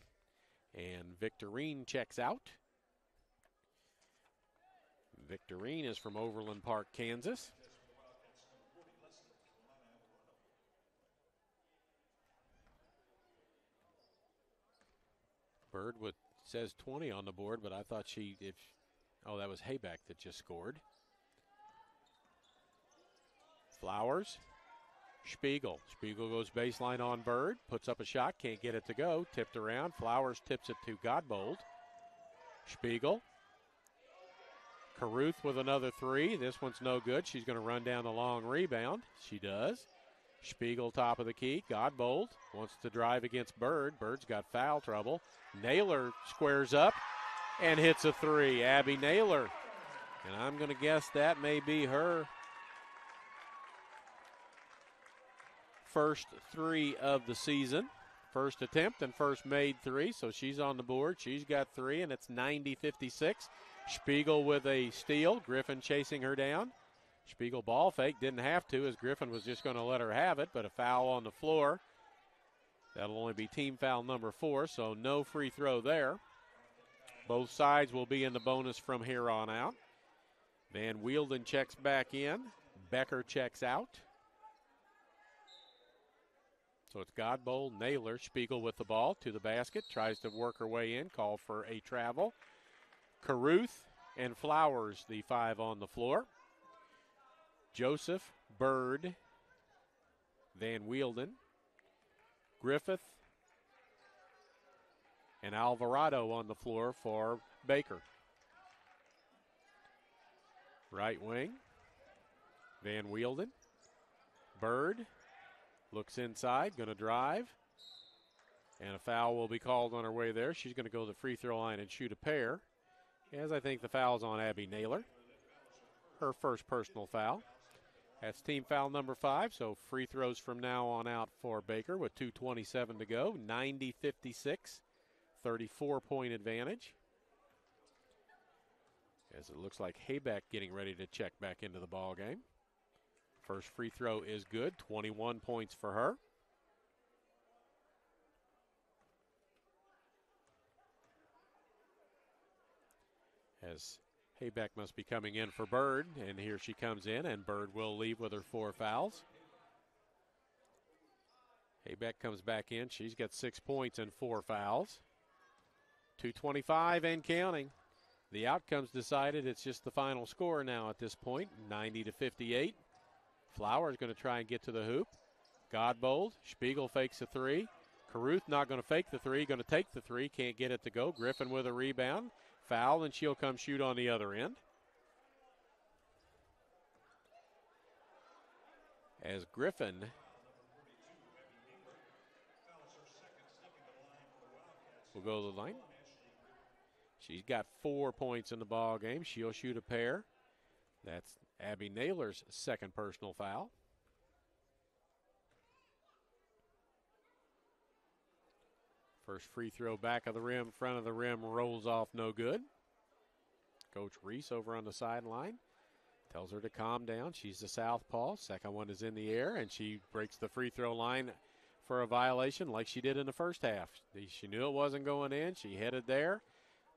And Victorine checks out. Victorine is from Overland Park, Kansas. Bird says 20 on the board, but I thought that was Hayback that just scored. Flowers. Spiegel. Spiegel goes baseline on Bird. Puts up a shot. Can't get it to go. Tipped around. Flowers tips it to Godbold. Spiegel. Caruth with another three. This one's no good. She's going to run down the long rebound. She does. Spiegel top of the key. Godbold wants to drive against Bird. Bird's got foul trouble. Naylor squares up and hits a three. Abby Naylor. And I'm going to guess that may be her first three of the season. First attempt and first made three, so she's on the board. She's got three, and it's 90-56. Spiegel with a steal. Griffin chasing her down. Spiegel ball fake. Didn't have to, as Griffin was just going to let her have it, but a foul on the floor. That'll only be team foul number 4, so no free throw there. Both sides will be in the bonus from here on out. Van Wielden checks back in. Becker checks out. So it's Godbold, Naylor, Spiegel with the ball to the basket. Tries to work her way in. Call for a travel. Caruth and Flowers, the 5 on the floor. Joseph, Bird, Van Wielden, Griffith, and Alvarado on the floor for Baker. Right wing, Van Wielden, Bird, looks inside, going to drive, and a foul will be called on her way there. She's going to go to the free throw line and shoot a pair, as I think the foul's on Abby Naylor, her first personal foul. That's team foul number 5, so free throws from now on out for Baker with 2:27 to go. 90-56, 34-point advantage. As it looks like Haybeck getting ready to check back into the ball game. First free throw is good, 21 points for her. As Haybeck must be coming in for Bird, and here she comes in, and Bird will leave with her 4 fouls. Haybeck comes back in. She's got 6 points and 4 fouls. 2:25 and counting. The outcome's decided. It's just the final score now at this point, 90-58. Flowers going to try and get to the hoop. Godbold, Spiegel fakes a 3. Caruth not going to fake the 3, going to take the 3, can't get it to go. Griffin with a rebound. Foul, and she'll come shoot on the other end. As Griffin will go to the line. She's got 4 points in the ball game. She'll shoot a pair. That's Abby Naylor's second personal foul. First free throw back of the rim, front of the rim, rolls off, no good. Coach Reese over on the sideline tells her to calm down. She's the southpaw. Second one is in the air, and she breaks the free throw line for a violation like she did in the first half. She knew it wasn't going in. She headed there,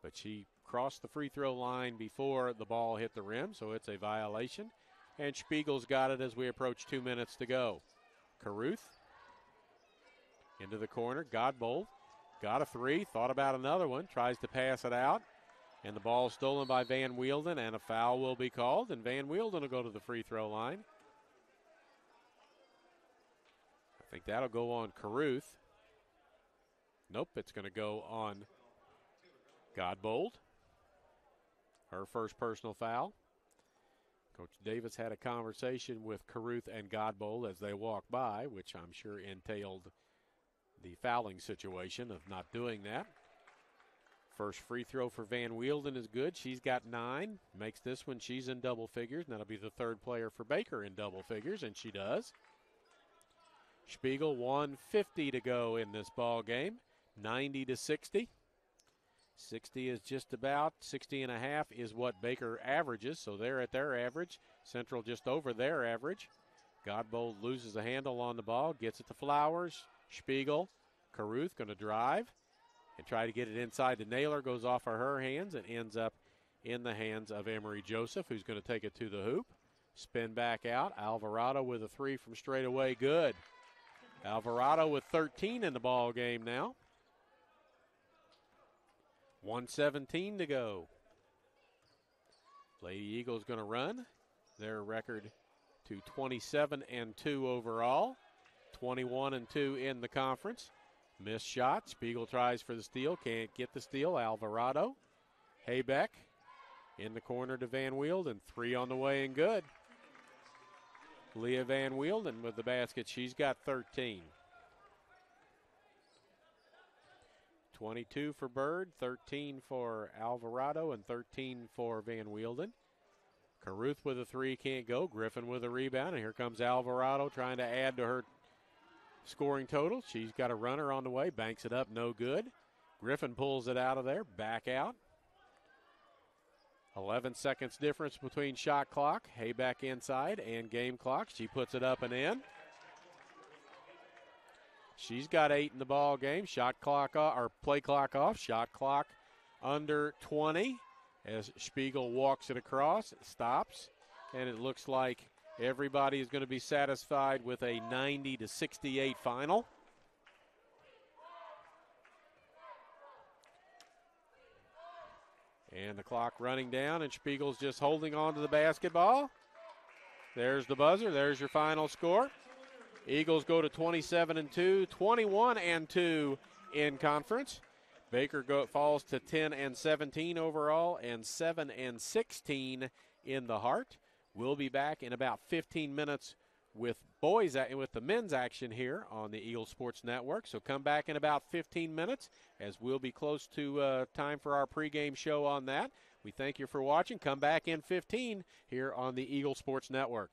but she crossed the free throw line before the ball hit the rim, so it's a violation. And Spiegel's got it as we approach 2 minutes to go. Caruth into the corner. Godbold got a 3, thought about another one, tries to pass it out, and the ball stolen by Van Wielden, and a foul will be called, and Van Wielden will go to the free throw line. I think that'll go on Caruth. Nope, it's going to go on Godbold. Her first personal foul. Coach Davis had a conversation with Caruth and Godbold as they walked by, which I'm sure entailed the fouling situation of not doing that. First free throw for Van Wielden is good. She's got 9. Makes this one. She's in double figures. And that'll be the third player for Baker in double figures, and she does. Spiegel 1:50 to go in this ball game. 90-60. 60 is just about, 60 and a half is what Baker averages, so they're at their average. Central just over their average. Godbold loses a handle on the ball, gets it to Flowers. Spiegel, Caruth going to drive and try to get it inside to Naylor. Goes off of her hands and ends up in the hands of Emery Joseph, who's going to take it to the hoop. Spin back out. Alvarado with a 3 from straight away. Good. Alvarado with 13 in the ball game now. 1:17 to go. Lady Eagles going to run. Their record to 27-2 overall, 21-2 in the conference. Missed shot. Spiegel tries for the steal. Can't get the steal. Alvarado. Haybeck in the corner to Van Wielden. 3 on the way and good. Leah Van Wielden with the basket. She's got 13. 22 for Bird, 13 for Alvarado, and 13 for Van Wielden. Caruth with a 3, can't go. Griffin with a rebound, and here comes Alvarado trying to add to her scoring total. She's got a runner on the way, banks it up, no good. Griffin pulls it out of there, back out. 11 seconds difference between shot clock, Hayback inside, and game clock. She puts it up and in. She's got 8 in the ball game. Shot clock off, or play clock off. Shot clock under 20 as Spiegel walks it across. It stops, and it looks like everybody is going to be satisfied with a 90-68 final. And the clock running down, and Spiegel's just holding on to the basketball. There's the buzzer. There's your final score. Eagles go to 27-2, 21-2 in conference. Baker falls to 10-17 overall and 7-16 in the Heart. We'll be back in about 15 minutes with the men's action here on the Eagle Sports Network. So come back in about 15 minutes as we'll be close to time for our pregame show on that. We thank you for watching. Come back in 15 here on the Eagle Sports Network.